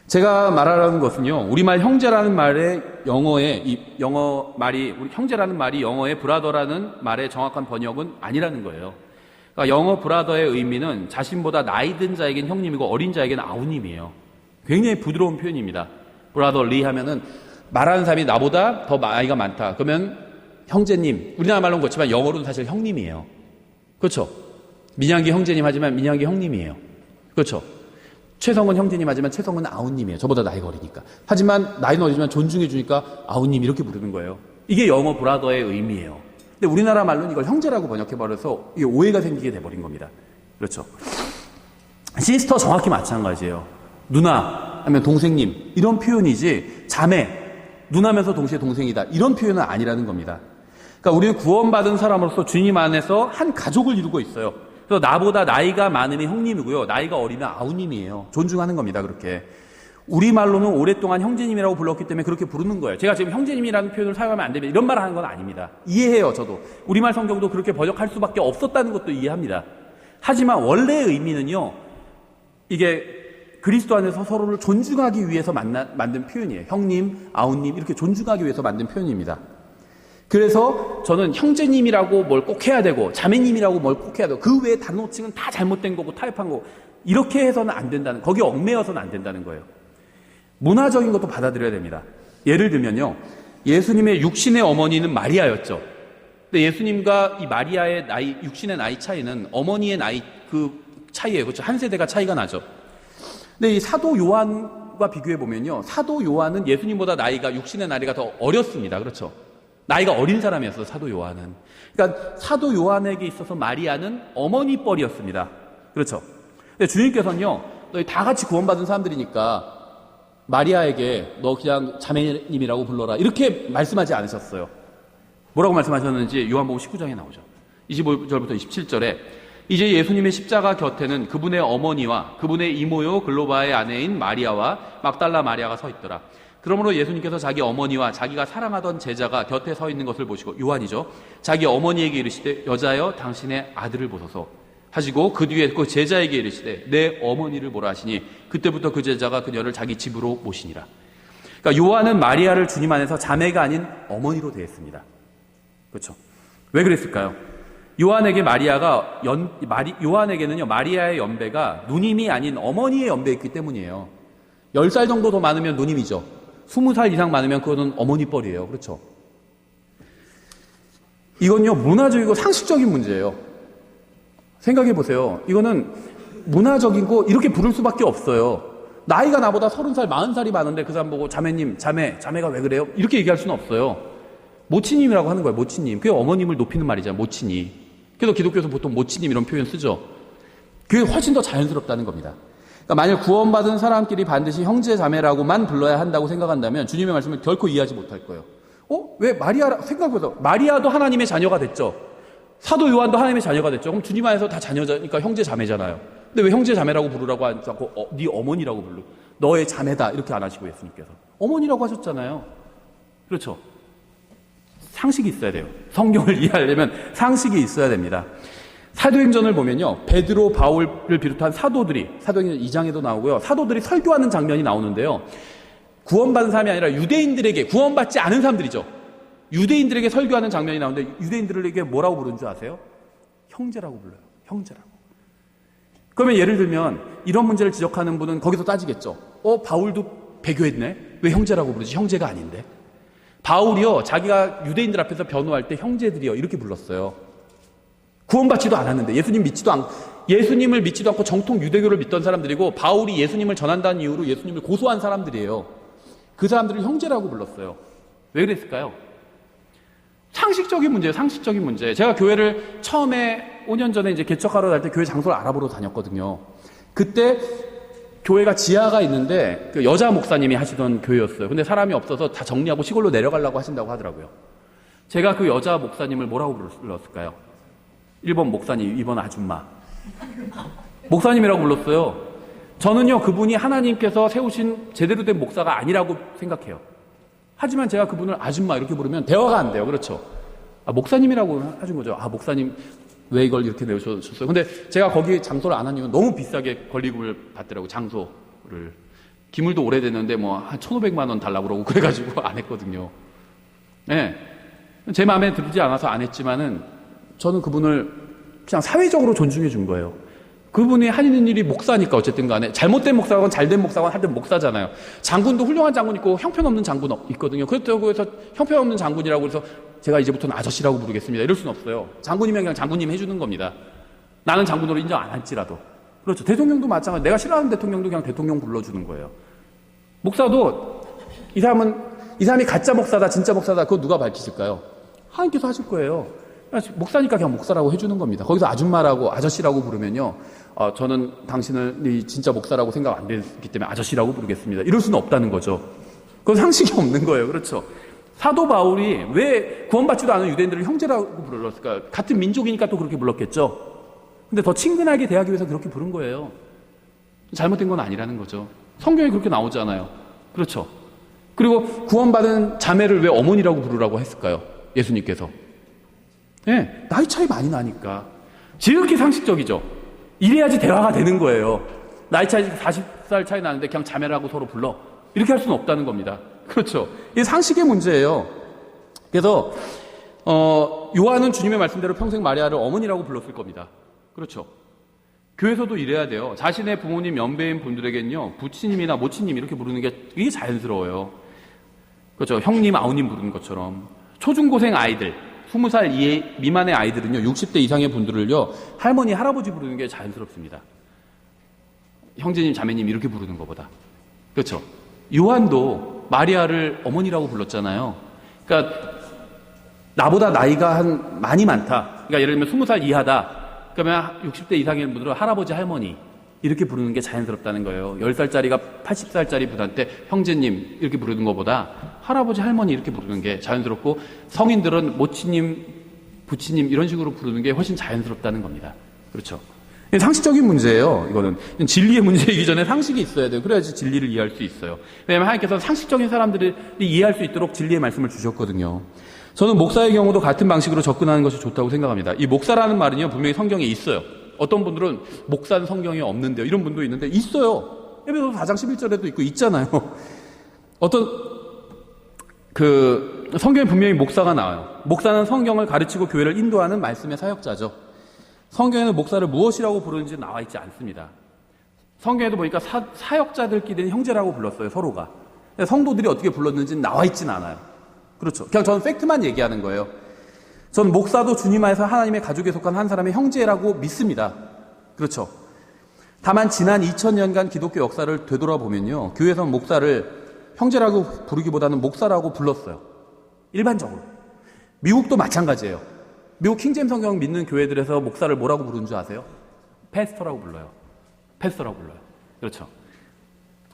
제가 말하려는 것은요, 우리말 형제라는 말의 우리 형제라는 말이 영어의 브라더라는 말의 정확한 번역은 아니라는 거예요. 그러니까 영어 브라더의 의미는 자신보다 나이 든 자에겐 형님이고 어린 자에겐 아우님이에요. 굉장히 부드러운 표현입니다. 브라더리 하면은 말하는 사람이 나보다 더 나이가 많다. 그러면 형제님, 우리나라 말로는 그렇지만 영어로는 사실 형님이에요. 그렇죠? 민양기 형제님 하지만 민양기 형님이에요. 그렇죠? 최성은 형제님 하지만 최성은 아우님이에요. 저보다 나이가 어리니까. 하지만 나이는 어리지만 존중해 주니까 아우님 이렇게 부르는 거예요. 이게 영어 브라더의 의미예요. 근데 우리나라 말로는 이걸 형제라고 번역해버려서 이게 오해가 생기게 돼버린 겁니다. 그렇죠? 시스터 정확히 마찬가지예요. 누나 하면 동생님 이런 표현이지 자매, 누나면서 동시에 동생이다 이런 표현은 아니라는 겁니다. 그러니까 우리는 구원받은 사람으로서 주님 안에서 한 가족을 이루고 있어요. 그래서 나보다 나이가 많으면 형님이고요. 나이가 어리면 아우님이에요. 존중하는 겁니다. 그렇게. 우리말로는 오랫동안 형제님이라고 불렀기 때문에 그렇게 부르는 거예요. 제가 지금 형제님이라는 표현을 사용하면 안 되면 이런 말을 하는 건 아닙니다. 이해해요. 저도. 우리말 성경도 그렇게 번역할 수밖에 없었다는 것도 이해합니다. 하지만 원래의 의미는요. 이게 그리스도 안에서 서로를 존중하기 위해서 만든 표현이에요. 형님, 아우님 이렇게 존중하기 위해서 만든 표현입니다. 그래서 저는 형제님이라고 뭘 꼭 해야 되고 자매님이라고 뭘 꼭 해야 되고 그 외의 단호칭은 다 잘못된 거고 타협한 거고 이렇게 해서는 안 된다는, 거기에 얽매여서는 안 된다는 거예요. 문화적인 것도 받아들여야 됩니다. 예를 들면요. 예수님의 육신의 어머니는 마리아였죠. 근데 예수님과 이 마리아의 나이, 육신의 나이 차이는 어머니의 나이 그 차이예요. 그렇죠? 한 세대가 차이가 나죠. 근데 이 사도 요한과 비교해 보면요. 사도 요한은 예수님보다 나이가, 육신의 나이가 더 어렸습니다. 그렇죠? 나이가 어린 사람이었어요, 사도 요한은. 그러니까 사도 요한에게 있어서 마리아는 어머니 뻘이었습니다. 그렇죠? 근데 주님께서는요, 너희 다 같이 구원받은 사람들이니까 마리아에게 너 그냥 자매님이라고 불러라. 이렇게 말씀하지 않으셨어요. 뭐라고 말씀하셨는지 요한복음 19장에 나오죠. 25절부터 27절에 이제 예수님의 십자가 곁에는 그분의 어머니와 그분의 이모요 글로바의 아내인 마리아와 막달라 마리아가 서 있더라. 그러므로 예수님께서 자기 어머니와 자기가 사랑하던 제자가 곁에 서 있는 것을 보시고, 요한이죠, 자기 어머니에게 이르시되 여자여 당신의 아들을 보소서 하시고 그 뒤에 그 제자에게 이르시되 내 어머니를 보라 하시니 그때부터 그 제자가 그녀를 자기 집으로 모시니라. 그러니까 요한은 마리아를 주님 안에서 자매가 아닌 어머니로 대했습니다. 그렇죠? 왜 그랬을까요? 요한에게는요 마리아의 연배가 누님이 아닌 어머니의 연배였기 때문이에요. 10살 정도 더 많으면 누님이죠. 20살 이상 많으면 그거는 어머니 뻘이에요. 그렇죠? 이건요 문화적이고 상식적인 문제예요. 생각해 보세요. 이거는 문화적이고 이렇게 부를 수밖에 없어요. 나이가 나보다 30살, 40살이 많은데 그 사람 보고 자매님, 자매가 왜 그래요? 이렇게 얘기할 수는 없어요. 모치님이라고 하는 거예요. 모치님. 그게 어머님을 높이는 말이잖아요. 모치님. 그래서 기독교에서 보통 모치님 이런 표현 쓰죠. 그게 훨씬 더 자연스럽다는 겁니다. 그러니까 만약 구원받은 사람끼리 반드시 형제 자매라고만 불러야 한다고 생각한다면 주님의 말씀을 결코 이해하지 못할 거예요. 왜 마리아라 생각보다 마리아도 하나님의 자녀가 됐죠. 사도 요한도 하나님의 자녀가 됐죠. 그럼 주님 안에서 다 자녀니까 형제 자매잖아요. 근데 왜 형제 자매라고 부르라고 하지 않고 네 어머니라고 부르? 너의 자매다 이렇게 안 하시고 예수님께서 어머니라고 하셨잖아요. 그렇죠. 상식이 있어야 돼요. 성경을 이해하려면 상식이 있어야 됩니다. 사도행전을 보면요. 베드로, 바울을 비롯한 사도들이 사도행전 2장에도 나오고요. 사도들이 설교하는 장면이 나오는데요. 구원받은 사람이 아니라 유대인들에게 구원받지 않은 사람들이죠. 유대인들에게 설교하는 장면이 나오는데 유대인들에게 뭐라고 부르는 줄 아세요? 형제라고 불러요. 형제라고. 그러면 예를 들면 이런 문제를 지적하는 분은 거기서 따지겠죠. 바울도 배교했네. 왜 형제라고 부르지? 형제가 아닌데. 바울이요. 자기가 유대인들 앞에서 변호할 때 형제들이요. 이렇게 불렀어요. 구원받지도 않았는데 예수님을 믿지도 않고 정통 유대교를 믿던 사람들이고 바울이 예수님을 전한다는 이유로 예수님을 고소한 사람들이에요. 그 사람들을 형제라고 불렀어요. 왜 그랬을까요? 상식적인 문제예요. 상식적인 문제. 제가 교회를 처음에 5년 전에 이제 개척하러 갈 때 교회 장소를 알아보러 다녔거든요. 그때 교회가 지하가 있는데 그 여자 목사님이 하시던 교회였어요. 근데 사람이 없어서 다 정리하고 시골로 내려가려고 하신다고 하더라고요. 제가 그 여자 목사님을 뭐라고 불렀을까요? 1번 목사님, 2번 아줌마. 목사님이라고 불렀어요. 저는요, 그분이 하나님께서 세우신 제대로 된 목사가 아니라고 생각해요. 하지만 제가 그분을 아줌마 이렇게 부르면 대화가 안 돼요. 그렇죠? 목사님이라고 해준 거죠. 목사님 왜 이걸 이렇게 내주셨어요? 근데 제가 거기 장소를 안 한 이유는 너무 비싸게 권리금을 받더라고요. 장소를. 기물도 오래됐는데 한 1,500만 원 달라고 그러고 그래가지고 안 했거든요. 네. 제 마음에 들지 않아서 안 했지만은 저는 그분을 그냥 사회적으로 존중해 준 거예요. 그분이 하는 일이 목사니까 어쨌든 간에 잘못된 목사건 잘된 목사건 하여튼 목사잖아요. 장군도 훌륭한 장군 있고 형편없는 장군 있거든요. 그렇다고 해서 형편없는 장군이라고 해서 제가 이제부터는 아저씨라고 부르겠습니다. 이럴 수는 없어요. 장군이면 그냥 장군님 해주는 겁니다. 나는 장군으로 인정 안 할지라도. 그렇죠. 대통령도 마찬가지. 내가 싫어하는 대통령도 그냥 대통령 불러주는 거예요. 목사도 이 사람이 가짜 목사다 진짜 목사다 그거 누가 밝히실까요? 하나님께서 하실 거예요. 목사니까 그냥 목사라고 해주는 겁니다. 거기서 아줌마라고 아저씨라고 부르면요. 저는 당신을 진짜 목사라고 생각 안 되기 때문에 아저씨라고 부르겠습니다. 이럴 수는 없다는 거죠. 그건 상식이 없는 거예요. 그렇죠. 사도 바울이 왜 구원받지도 않은 유대인들을 형제라고 불렀을까요? 같은 민족이니까 또 그렇게 불렀겠죠. 근데 더 친근하게 대하기 위해서 그렇게 부른 거예요. 잘못된 건 아니라는 거죠. 성경에 그렇게 나오잖아요. 그렇죠. 그리고 구원받은 자매를 왜 어머니라고 부르라고 했을까요? 예수님께서. 네, 나이 차이 많이 나니까. 지극히 상식적이죠. 이래야지 대화가 되는 거예요. 나이 차이 40살 차이 나는데 그냥 자매라고 서로 불러. 이렇게 할 수는 없다는 겁니다. 그렇죠. 이게 상식의 문제예요. 그래서 요한은 주님의 말씀대로 평생 마리아를 어머니라고 불렀을 겁니다. 그렇죠. 교회에서도 이래야 돼요. 자신의 부모님 연배인 분들에겐요 부치님이나 모치님 이렇게 부르는 게 이게 자연스러워요. 그렇죠. 형님, 아우님 부르는 것처럼. 초중고생 아이들 20살 미만의 아이들은요 60대 이상의 분들을요 할머니, 할아버지 부르는 게 자연스럽습니다. 형제님, 자매님 이렇게 부르는 것보다. 그렇죠. 요한도 마리아를 어머니라고 불렀잖아요. 그러니까 나보다 나이가 많이 많다. 그러니까 예를 들면 20살 이하다. 그러면 60대 이상의 분들은 할아버지, 할머니 이렇게 부르는 게 자연스럽다는 거예요. 10살짜리가 80살짜리 분한테 형제님 이렇게 부르는 것보다 할아버지, 할머니 이렇게 부르는 게 자연스럽고 성인들은 모치님, 부치님 이런 식으로 부르는 게 훨씬 자연스럽다는 겁니다. 그렇죠. 상식적인 문제예요. 이거는 진리의 문제이기 전에 상식이 있어야 돼요. 그래야지 진리를 이해할 수 있어요. 왜냐하면 하나님께서 상식적인 사람들이 이해할 수 있도록 진리의 말씀을 주셨거든요. 저는 목사의 경우도 같은 방식으로 접근하는 것이 좋다고 생각합니다. 이 목사라는 말은요 분명히 성경에 있어요. 어떤 분들은 목사는 성경에 없는데요. 이런 분도 있는데 있어요. 에베소서 4장 11절에도 있고 있잖아요. 성경에 분명히 목사가 나와요. 목사는 성경을 가르치고 교회를 인도하는 말씀의 사역자죠. 성경에는 목사를 무엇이라고 부르는지 나와 있지 않습니다. 성경에도 보니까 사역자들끼리는 형제라고 불렀어요. 서로가. 성도들이 어떻게 불렀는지는 나와 있진 않아요. 그렇죠. 그냥 저는 팩트만 얘기하는 거예요. 전 목사도 주님 안에서 하나님의 가족에 속한 한 사람의 형제라고 믿습니다. 그렇죠. 다만 지난 2000년간 기독교 역사를 되돌아보면요. 교회에서는 목사를 형제라고 부르기보다는 목사라고 불렀어요. 일반적으로. 미국도 마찬가지예요. 미국 킹제임스 성경 믿는 교회들에서 목사를 뭐라고 부르는 줄 아세요? 패스터라고 불러요. 패스터라고 불러요. 그렇죠.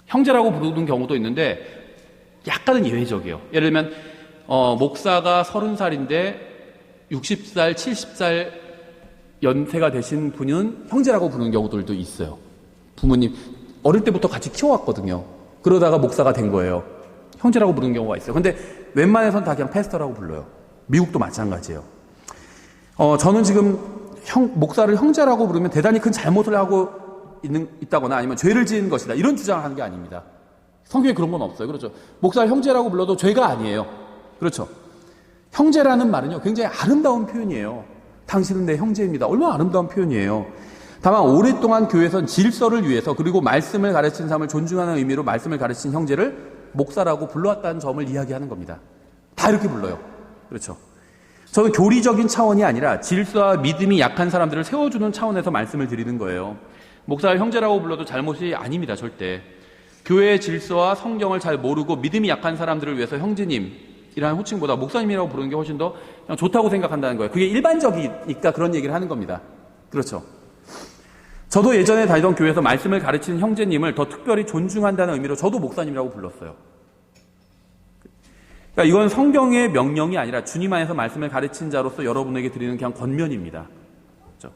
형제라고 부르는 경우도 있는데 약간은 예외적이에요. 예를 들면 목사가 30살인데 60살, 70살 연세가 되신 분은 형제라고 부르는 경우들도 있어요. 부모님 어릴 때부터 같이 키워왔거든요. 그러다가 목사가 된 거예요. 형제라고 부르는 경우가 있어요. 근데 웬만해서는 다 그냥 패스터라고 불러요. 미국도 마찬가지예요. 저는 지금 목사를 형제라고 부르면 대단히 큰 잘못을 하고 있다거나 아니면 죄를 지은 것이다, 이런 주장을 하는 게 아닙니다. 성경에 그런 건 없어요. 그렇죠. 목사를 형제라고 불러도 죄가 아니에요. 그렇죠. 형제라는 말은요, 굉장히 아름다운 표현이에요. 당신은 내 형제입니다. 얼마나 아름다운 표현이에요. 다만 오랫동안 교회에서는 질서를 위해서, 그리고 말씀을 가르친 사람을 존중하는 의미로 말씀을 가르친 형제를 목사라고 불러왔다는 점을 이야기하는 겁니다. 다 이렇게 불러요. 그렇죠. 저는 교리적인 차원이 아니라 질서와 믿음이 약한 사람들을 세워주는 차원에서 말씀을 드리는 거예요. 목사를 형제라고 불러도 잘못이 아닙니다. 절대. 교회의 질서와 성경을 잘 모르고 믿음이 약한 사람들을 위해서 형제님이라는 호칭보다 목사님이라고 부르는 게 훨씬 더 그냥 좋다고 생각한다는 거예요. 그게 일반적이니까 그런 얘기를 하는 겁니다. 그렇죠. 저도 예전에 다니던 교회에서 말씀을 가르치는 형제님을 더 특별히 존중한다는 의미로 저도 목사님이라고 불렀어요. 그러니까 이건 성경의 명령이 아니라 주님 안에서 말씀을 가르친 자로서 여러분에게 드리는 그냥 권면입니다. 그렇죠?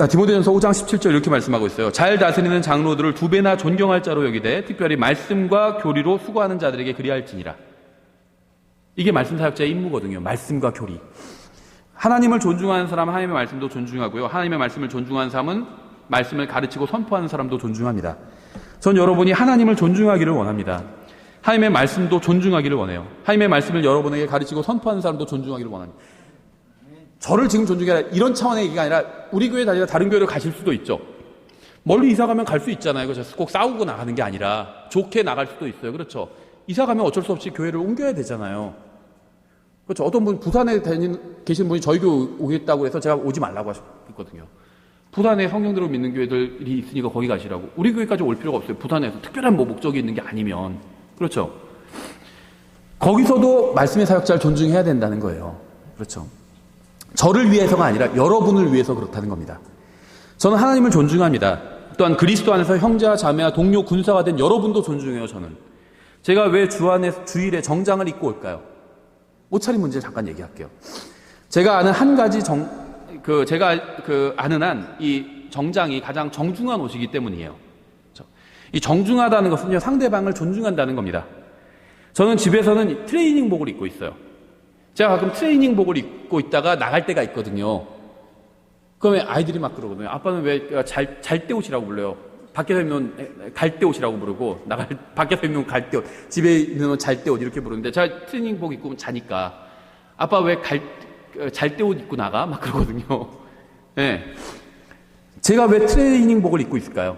디모데전서 5장 17절 이렇게 말씀하고 있어요. 잘 다스리는 장로들을 2배나 존경할 자로 여기되 특별히 말씀과 교리로 수고하는 자들에게 그리할지니라. 이게 말씀 사역자의 임무거든요. 말씀과 교리. 하나님을 존중하는 사람은 하나님의 말씀도 존중하고요. 하나님의 말씀을 존중하는 사람은 말씀을 가르치고 선포하는 사람도 존중합니다. 전 여러분이 하나님을 존중하기를 원합니다. 하나님의 말씀도 존중하기를 원해요. 하나님의 말씀을 여러분에게 가르치고 선포하는 사람도 존중하기를 원합니다. 저를 지금 존중해라, 이런 차원의 얘기가 아니라 우리 교회 다니다 다른 교회로 가실 수도 있죠. 멀리 이사 가면 갈 수 있잖아요. 그래서 꼭 싸우고 나가는 게 아니라 좋게 나갈 수도 있어요. 그렇죠. 이사 가면 어쩔 수 없이 교회를 옮겨야 되잖아요. 그렇죠. 어떤 분 부산에 계신 분이 저희 교회 오겠다고 해서 제가 오지 말라고 하셨거든요. 부산에 성경대로 믿는 교회들이 있으니까 거기 가시라고. 우리 교회까지 올 필요가 없어요. 부산에서 특별한 목적이 있는 게 아니면. 그렇죠. 거기서도 말씀의 사역자를 존중해야 된다는 거예요. 그렇죠. 저를 위해서가 아니라 여러분을 위해서 그렇다는 겁니다. 저는 하나님을 존중합니다. 또한 그리스도 안에서 형제와 자매와 동료 군사가 된 여러분도 존중해요. 저는. 제가 왜 주일에 정장을 입고 올까요? 옷차림 문제 잠깐 얘기할게요. 제가 아는 한 가지 아는 한 이 정장이 가장 정중한 옷이기 때문이에요. 이 정중하다는 것은요, 상대방을 존중한다는 겁니다. 저는 집에서는 트레이닝복을 입고 있어요. 제가 가끔 트레이닝복을 입고 있다가 나갈 때가 있거든요. 그러면 아이들이 막 그러거든요. 아빠는 왜 잘 때 옷이라고 불러요? 밖에서 입는 갈 때 옷이라고 부르고, 밖에서 입는 갈 때 옷, 집에 있는 옷 잘 때 옷 이렇게 부르는데, 제가 트레이닝복 입고 자니까 아빠 왜 잘 때 옷 입고 나가? 막 그러거든요. 네. 제가 왜 트레이닝복을 입고 있을까요?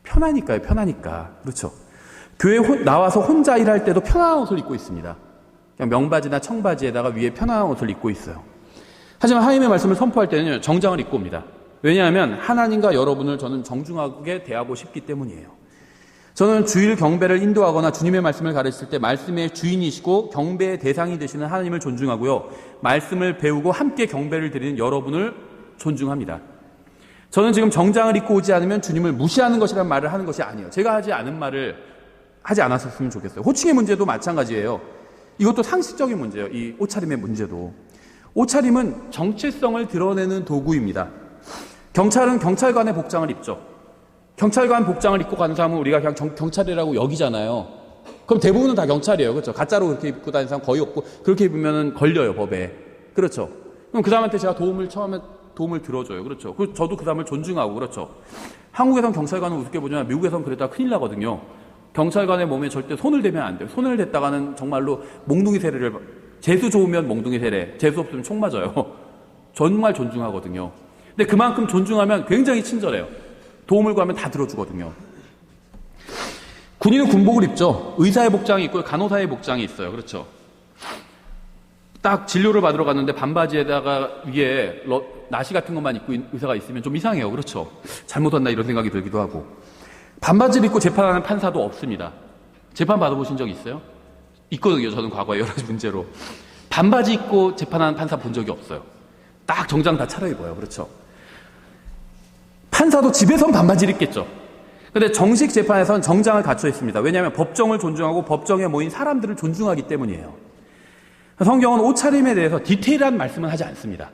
편하니까요. 편하니까. 그렇죠. 교회 나와서 혼자 일할 때도 편안한 옷을 입고 있습니다. 그냥 명바지나 청바지에다가 위에 편안한 옷을 입고 있어요. 하지만 하나님의 말씀을 선포할 때는 정장을 입고 옵니다. 왜냐하면 하나님과 여러분을 저는 정중하게 대하고 싶기 때문이에요. 저는 주일 경배를 인도하거나 주님의 말씀을 가르칠 때 말씀의 주인이시고 경배의 대상이 되시는 하나님을 존중하고요. 말씀을 배우고 함께 경배를 드리는 여러분을 존중합니다. 저는 지금 정장을 입고 오지 않으면 주님을 무시하는 것이라는 말을 하는 것이 아니에요. 제가 하지 않은 말을 하지 않았었으면 좋겠어요. 호칭의 문제도 마찬가지예요. 이것도 상식적인 문제예요. 이 옷차림의 문제도. 옷차림은 정체성을 드러내는 도구입니다. 경찰은 경찰관의 복장을 입죠. 경찰관 복장을 입고 가는 사람은 우리가 그냥 경찰이라고 여기잖아요. 그럼 대부분은 다 경찰이에요. 그렇죠. 가짜로 그렇게 입고 다니는 사람 거의 없고, 그렇게 입으면 걸려요, 법에. 그렇죠. 그럼 그 사람한테 제가 도움을 들어줘요. 그렇죠. 저도 그 사람을 존중하고, 그렇죠. 한국에선 경찰관은 우습게 보지만 미국에선 그랬다가 큰일 나거든요. 경찰관의 몸에 절대 손을 대면 안 돼요. 손을 댔다가는 정말로 몽둥이 세례를, 재수 좋으면 몽둥이 세례, 재수 없으면 총 맞아요. 정말 존중하거든요. 근데 그만큼 존중하면 굉장히 친절해요. 도움을 구하면 다 들어주거든요. 군인은 군복을 입죠. 의사의 복장이 있고 간호사의 복장이 있어요. 그렇죠. 딱 진료를 받으러 갔는데 반바지에다가 위에 나시 같은 것만 입고 의사가 있으면 좀 이상해요. 그렇죠? 잘못 왔나 이런 생각이 들기도 하고. 반바지를 입고 재판하는 판사도 없습니다. 재판 받아보신 적 있어요? 있거든요. 저는 과거에 여러 가지 문제로. 반바지 입고 재판하는 판사 본 적이 없어요. 딱 정장 다 차려입어요. 그렇죠? 판사도 집에선 반바지를 입겠죠. 근데 정식 재판에서는 정장을 갖춰 있습니다. 왜냐하면 법정을 존중하고 법정에 모인 사람들을 존중하기 때문이에요. 성경은 옷차림에 대해서 디테일한 말씀은 하지 않습니다.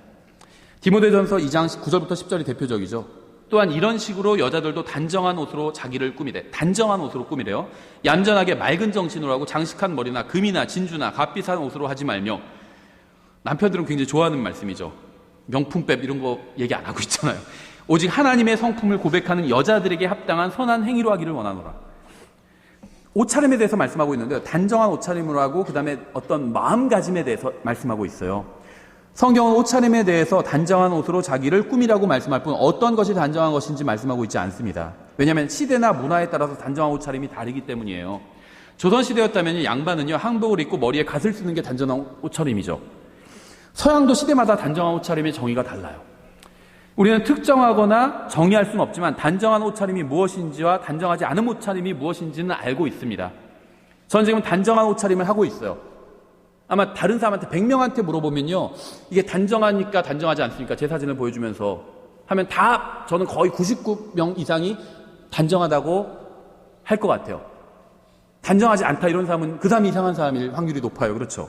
디모데전서 2장 9절부터 10절이 대표적이죠. 또한 이런 식으로 여자들도 단정한 옷으로 자기를 꾸미래. 단정한 옷으로 꾸미래요. 얌전하게 맑은 정신으로 하고 장식한 머리나 금이나 진주나 값비싼 옷으로 하지 말며. 남편들은 굉장히 좋아하는 말씀이죠. 명품백 이런 거 얘기 안 하고 있잖아요. 오직 하나님의 성품을 고백하는 여자들에게 합당한 선한 행위로 하기를 원하노라. 옷차림에 대해서 말씀하고 있는데요. 단정한 옷차림으로 하고 그 다음에 어떤 마음가짐에 대해서 말씀하고 있어요. 성경은 옷차림에 대해서 단정한 옷으로 자기를 꾸미라고 말씀할 뿐 어떤 것이 단정한 것인지 말씀하고 있지 않습니다. 왜냐하면 시대나 문화에 따라서 단정한 옷차림이 다르기 때문이에요. 조선시대였다면 양반은요, 한복을 입고 머리에 갓을 쓰는 게 단정한 옷차림이죠. 서양도 시대마다 단정한 옷차림의 정의가 달라요. 우리는 특정하거나 정의할 수는 없지만 단정한 옷차림이 무엇인지와 단정하지 않은 옷차림이 무엇인지는 알고 있습니다. 저는 지금 단정한 옷차림을 하고 있어요. 아마 다른 사람한테 100명한테 물어보면요, 이게 단정하니까 단정하지 않습니까? 제 사진을 보여주면서 하면 다 저는 거의 99명 이상이 단정하다고 할 것 같아요. 단정하지 않다 이런 사람은 그 사람이 이상한 사람일 확률이 높아요. 그렇죠?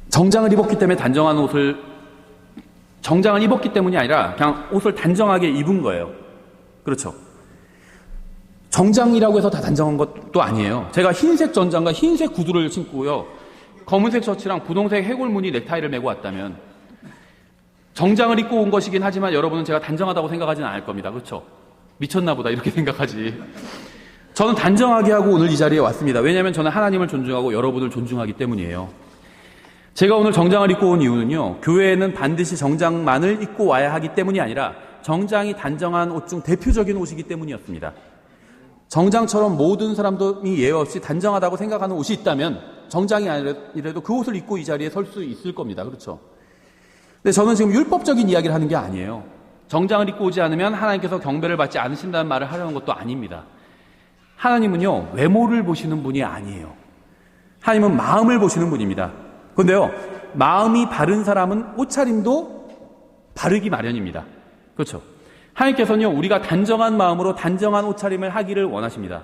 정장을 입었기 때문에 정장을 입었기 때문이 아니라 그냥 옷을 단정하게 입은 거예요. 그렇죠? 정장이라고 해서 다 단정한 것도 아니에요. 제가 흰색 전장과 흰색 구두를 신고요, 검은색 셔츠랑 분홍색 해골무늬 넥타이를 메고 왔다면 정장을 입고 온 것이긴 하지만 여러분은 제가 단정하다고 생각하지는 않을 겁니다. 그렇죠? 미쳤나 보다 이렇게 생각하지. 저는 단정하게 하고 오늘 이 자리에 왔습니다. 왜냐하면 저는 하나님을 존중하고 여러분을 존중하기 때문이에요. 제가 오늘 정장을 입고 온 이유는요, 교회에는 반드시 정장만을 입고 와야 하기 때문이 아니라 정장이 단정한 옷 중 대표적인 옷이기 때문이었습니다. 정장처럼 모든 사람들이 예외 없이 단정하다고 생각하는 옷이 있다면 정장이 아니라도 그 옷을 입고 이 자리에 설 수 있을 겁니다. 그렇죠? 근데 저는 지금 율법적인 이야기를 하는 게 아니에요. 정장을 입고 오지 않으면 하나님께서 경배를 받지 않으신다는 말을 하려는 것도 아닙니다. 하나님은요, 외모를 보시는 분이 아니에요. 하나님은 마음을 보시는 분입니다. 그런데요, 마음이 바른 사람은 옷차림도 바르기 마련입니다. 그렇죠? 하나님께서는요, 우리가 단정한 마음으로 단정한 옷차림을 하기를 원하십니다.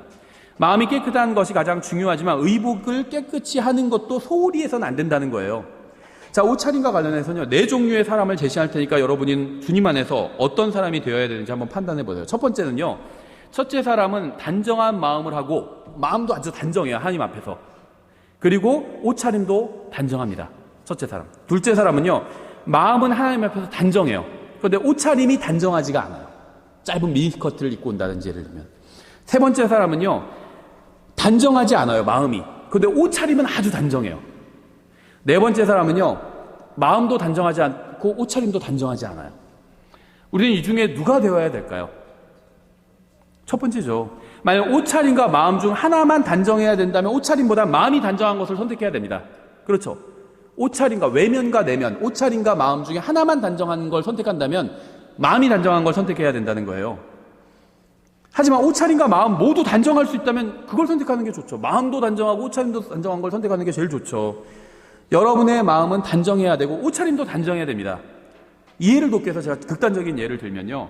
마음이 깨끗한 것이 가장 중요하지만 의복을 깨끗이 하는 것도 소홀히 해서는 안 된다는 거예요. 자, 옷차림과 관련해서는요, 4종류의 사람을 제시할 테니까 여러분이 주님 안에서 어떤 사람이 되어야 되는지 한번 판단해 보세요. 첫 번째는요, 첫째 사람은 단정한 마음을 하고, 마음도 아주 단정해요, 하나님 앞에서. 그리고 옷차림도 단정합니다. 첫째 사람. 둘째 사람은요, 마음은 하나님 앞에서 단정해요. 그런데 옷차림이 단정하지가 않아요. 짧은 미니스커트를 입고 온다든지 예를 들면. 세 번째 사람은요, 단정하지 않아요, 마음이. 그런데 옷차림은 아주 단정해요. 네 번째 사람은요, 마음도 단정하지 않고 옷차림도 단정하지 않아요. 우리는 이 중에 누가 되어야 될까요? 첫 번째죠. 만약 옷차림과 마음 중 하나만 단정해야 된다면 옷차림보다 마음이 단정한 것을 선택해야 됩니다. 그렇죠? 옷차림과 외면과 내면, 옷차림과 마음 중에 하나만 단정한 걸 선택한다면 마음이 단정한 걸 선택해야 된다는 거예요. 하지만 옷차림과 마음 모두 단정할 수 있다면 그걸 선택하는 게 좋죠. 마음도 단정하고 옷차림도 단정한 걸 선택하는 게 제일 좋죠. 여러분의 마음은 단정해야 되고 옷차림도 단정해야 됩니다. 이해를 돕기 위해서 제가 극단적인 예를 들면요,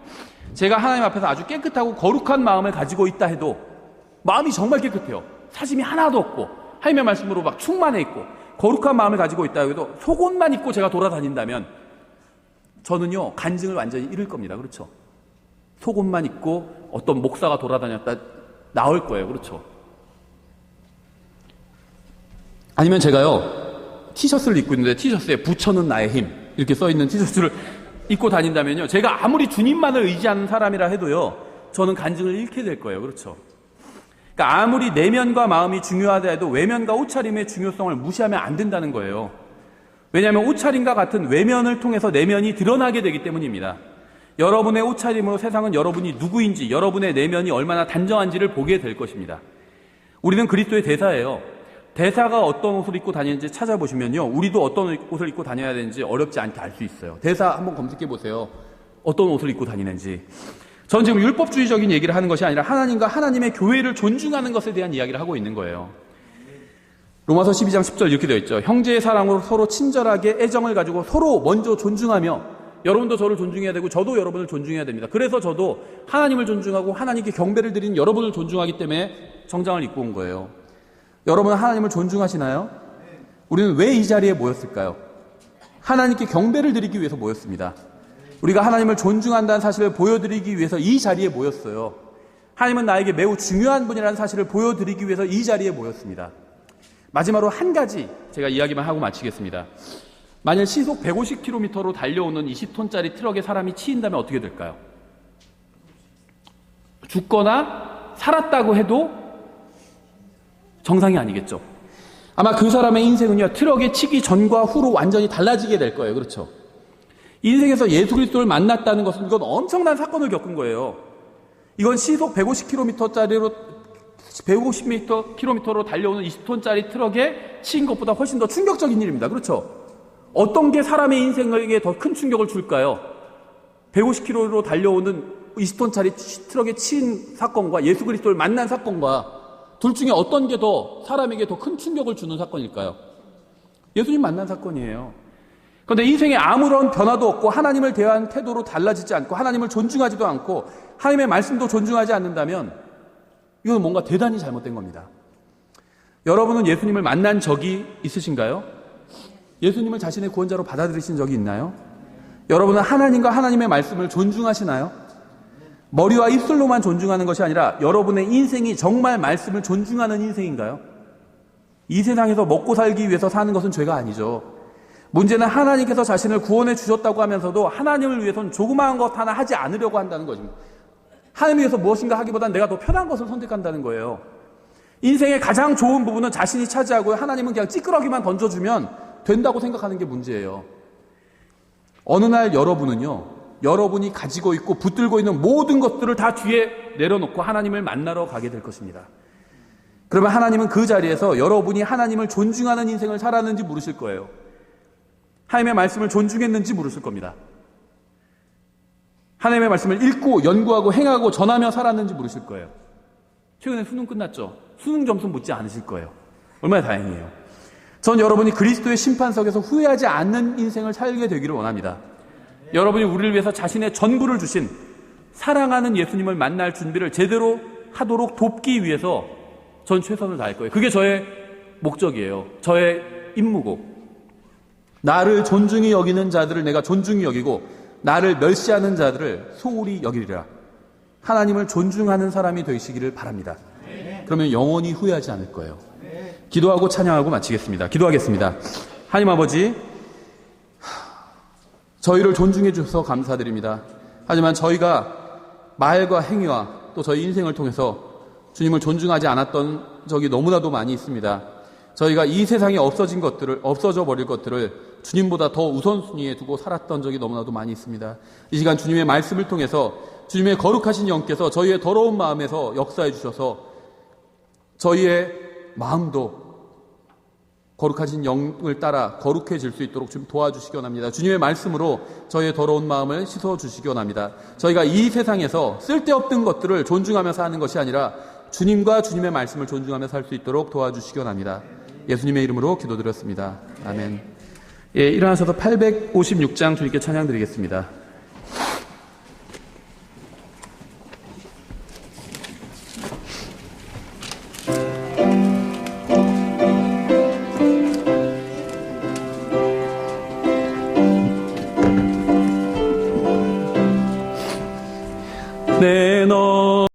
제가 하나님 앞에서 아주 깨끗하고 거룩한 마음을 가지고 있다 해도 마음이 정말 깨끗해요. 사심이 하나도 없고 하나님의 말씀으로 막 충만해 있고 거룩한 마음을 가지고 있다 해도 속옷만 입고 제가 돌아다닌다면 저는요, 간증을 완전히 잃을 겁니다. 그렇죠? 속옷만 입고 어떤 목사가 돌아다녔다 나올 거예요. 그렇죠? 아니면 제가요, 티셔츠를 입고 있는데 티셔츠에 부처는 나의 힘 이렇게 써있는 티셔츠를 입고 다닌다면요, 제가 아무리 주님만을 의지하는 사람이라 해도요, 저는 간증을 잃게 될 거예요. 그렇죠? 그러니까 아무리 내면과 마음이 중요하다 해도 외면과 옷차림의 중요성을 무시하면 안 된다는 거예요. 왜냐하면 옷차림과 같은 외면을 통해서 내면이 드러나게 되기 때문입니다. 여러분의 옷차림으로 세상은 여러분이 누구인지, 여러분의 내면이 얼마나 단정한지를 보게 될 것입니다. 우리는 그리스도의 대사예요. 대사가 어떤 옷을 입고 다니는지 찾아보시면요, 우리도 어떤 옷을 입고 다녀야 되는지 어렵지 않게 알 수 있어요. 대사 한번 검색해 보세요. 어떤 옷을 입고 다니는지. 저는 지금 율법주의적인 얘기를 하는 것이 아니라 하나님과 하나님의 교회를 존중하는 것에 대한 이야기를 하고 있는 거예요. 로마서 12장 10절 이렇게 되어 있죠. 형제의 사랑으로 서로 친절하게 애정을 가지고 서로 먼저 존중하며, 여러분도 저를 존중해야 되고 저도 여러분을 존중해야 됩니다. 그래서 저도 하나님을 존중하고 하나님께 경배를 드리는 여러분을 존중하기 때문에 정장을 입고 온 거예요. 여러분은 하나님을 존중하시나요? 우리는 왜 이 자리에 모였을까요? 하나님께 경배를 드리기 위해서 모였습니다. 우리가 하나님을 존중한다는 사실을 보여드리기 위해서 이 자리에 모였어요. 하나님은 나에게 매우 중요한 분이라는 사실을 보여드리기 위해서 이 자리에 모였습니다. 마지막으로 한 가지 제가 이야기만 하고 마치겠습니다. 만일 시속 150km로 달려오는 20톤짜리 트럭에 사람이 치인다면 어떻게 될까요? 죽거나 살았다고 해도 정상이 아니겠죠. 아마 그 사람의 인생은요, 트럭에 치기 전과 후로 완전히 달라지게 될 거예요. 그렇죠? 인생에서 예수 그리스도를 만났다는 것은 이건 엄청난 사건을 겪은 거예요. 이건 시속 150km로 달려오는 20톤짜리 트럭에 치인 것보다 훨씬 더 충격적인 일입니다. 그렇죠? 어떤 게 사람의 인생에게 더 큰 충격을 줄까요? 150km로 달려오는 20톤짜리 트럭에 치인 사건과 예수 그리스도를 만난 사건과 둘 중에 어떤 게 더 사람에게 더 큰 충격을 주는 사건일까요? 예수님 만난 사건이에요. 그런데 인생에 아무런 변화도 없고 하나님을 대한 태도로 달라지지 않고 하나님을 존중하지도 않고 하나님의 말씀도 존중하지 않는다면 이건 뭔가 대단히 잘못된 겁니다. 여러분은 예수님을 만난 적이 있으신가요? 예수님을 자신의 구원자로 받아들이신 적이 있나요? 여러분은 하나님과 하나님의 말씀을 존중하시나요? 머리와 입술로만 존중하는 것이 아니라 여러분의 인생이 정말 말씀을 존중하는 인생인가요? 이 세상에서 먹고 살기 위해서 사는 것은 죄가 아니죠. 문제는 하나님께서 자신을 구원해 주셨다고 하면서도 하나님을 위해서는 조그마한 것 하나 하지 않으려고 한다는 것입니다. 하나님을 위해서 무엇인가 하기보단 내가 더 편한 것을 선택한다는 거예요. 인생의 가장 좋은 부분은 자신이 차지하고 하나님은 그냥 찌끄러기만 던져주면 된다고 생각하는 게 문제예요. 어느 날 여러분은요, 여러분이 가지고 있고 붙들고 있는 모든 것들을 다 뒤에 내려놓고 하나님을 만나러 가게 될 것입니다. 그러면 하나님은 그 자리에서 여러분이 하나님을 존중하는 인생을 살았는지 물으실 거예요. 하나님의 말씀을 존중했는지 물으실 겁니다. 하나님의 말씀을 읽고 연구하고 행하고 전하며 살았는지 물으실 거예요. 최근에 수능 끝났죠? 수능 점수 묻지 않으실 거예요. 얼마나 다행이에요. 전 여러분이 그리스도의 심판석에서 후회하지 않는 인생을 살게 되기를 원합니다. 여러분이 우리를 위해서 자신의 전부를 주신 사랑하는 예수님을 만날 준비를 제대로 하도록 돕기 위해서 전 최선을 다할 거예요. 그게 저의 목적이에요. 저의 임무고. 나를 존중히 여기는 자들을 내가 존중히 여기고 나를 멸시하는 자들을 소홀히 여기리라. 하나님을 존중하는 사람이 되시기를 바랍니다. 그러면 영원히 후회하지 않을 거예요. 기도하고 찬양하고 마치겠습니다. 기도하겠습니다. 하나님 아버지, 저희를 존중해 주셔서 감사드립니다. 하지만 저희가 말과 행위와 또 저희 인생을 통해서 주님을 존중하지 않았던 적이 너무나도 많이 있습니다. 저희가 이 세상에 없어져 버릴 것들을 주님보다 더 우선순위에 두고 살았던 적이 너무나도 많이 있습니다. 이 시간 주님의 말씀을 통해서 주님의 거룩하신 영께서 저희의 더러운 마음에서 역사해 주셔서 저희의 마음도 거룩하신 영을 따라 거룩해질 수 있도록 좀 도와주시기 원합니다. 주님의 말씀으로 저희의 더러운 마음을 씻어주시기 원합니다. 저희가 이 세상에서 쓸데없는 것들을 존중하며 사는 것이 아니라 주님과 주님의 말씀을 존중하며 살 수 있도록 도와주시기 원합니다. 예수님의 이름으로 기도드렸습니다. 아멘. 예, 일어나셔서 856장 주님께 찬양 드리겠습니다.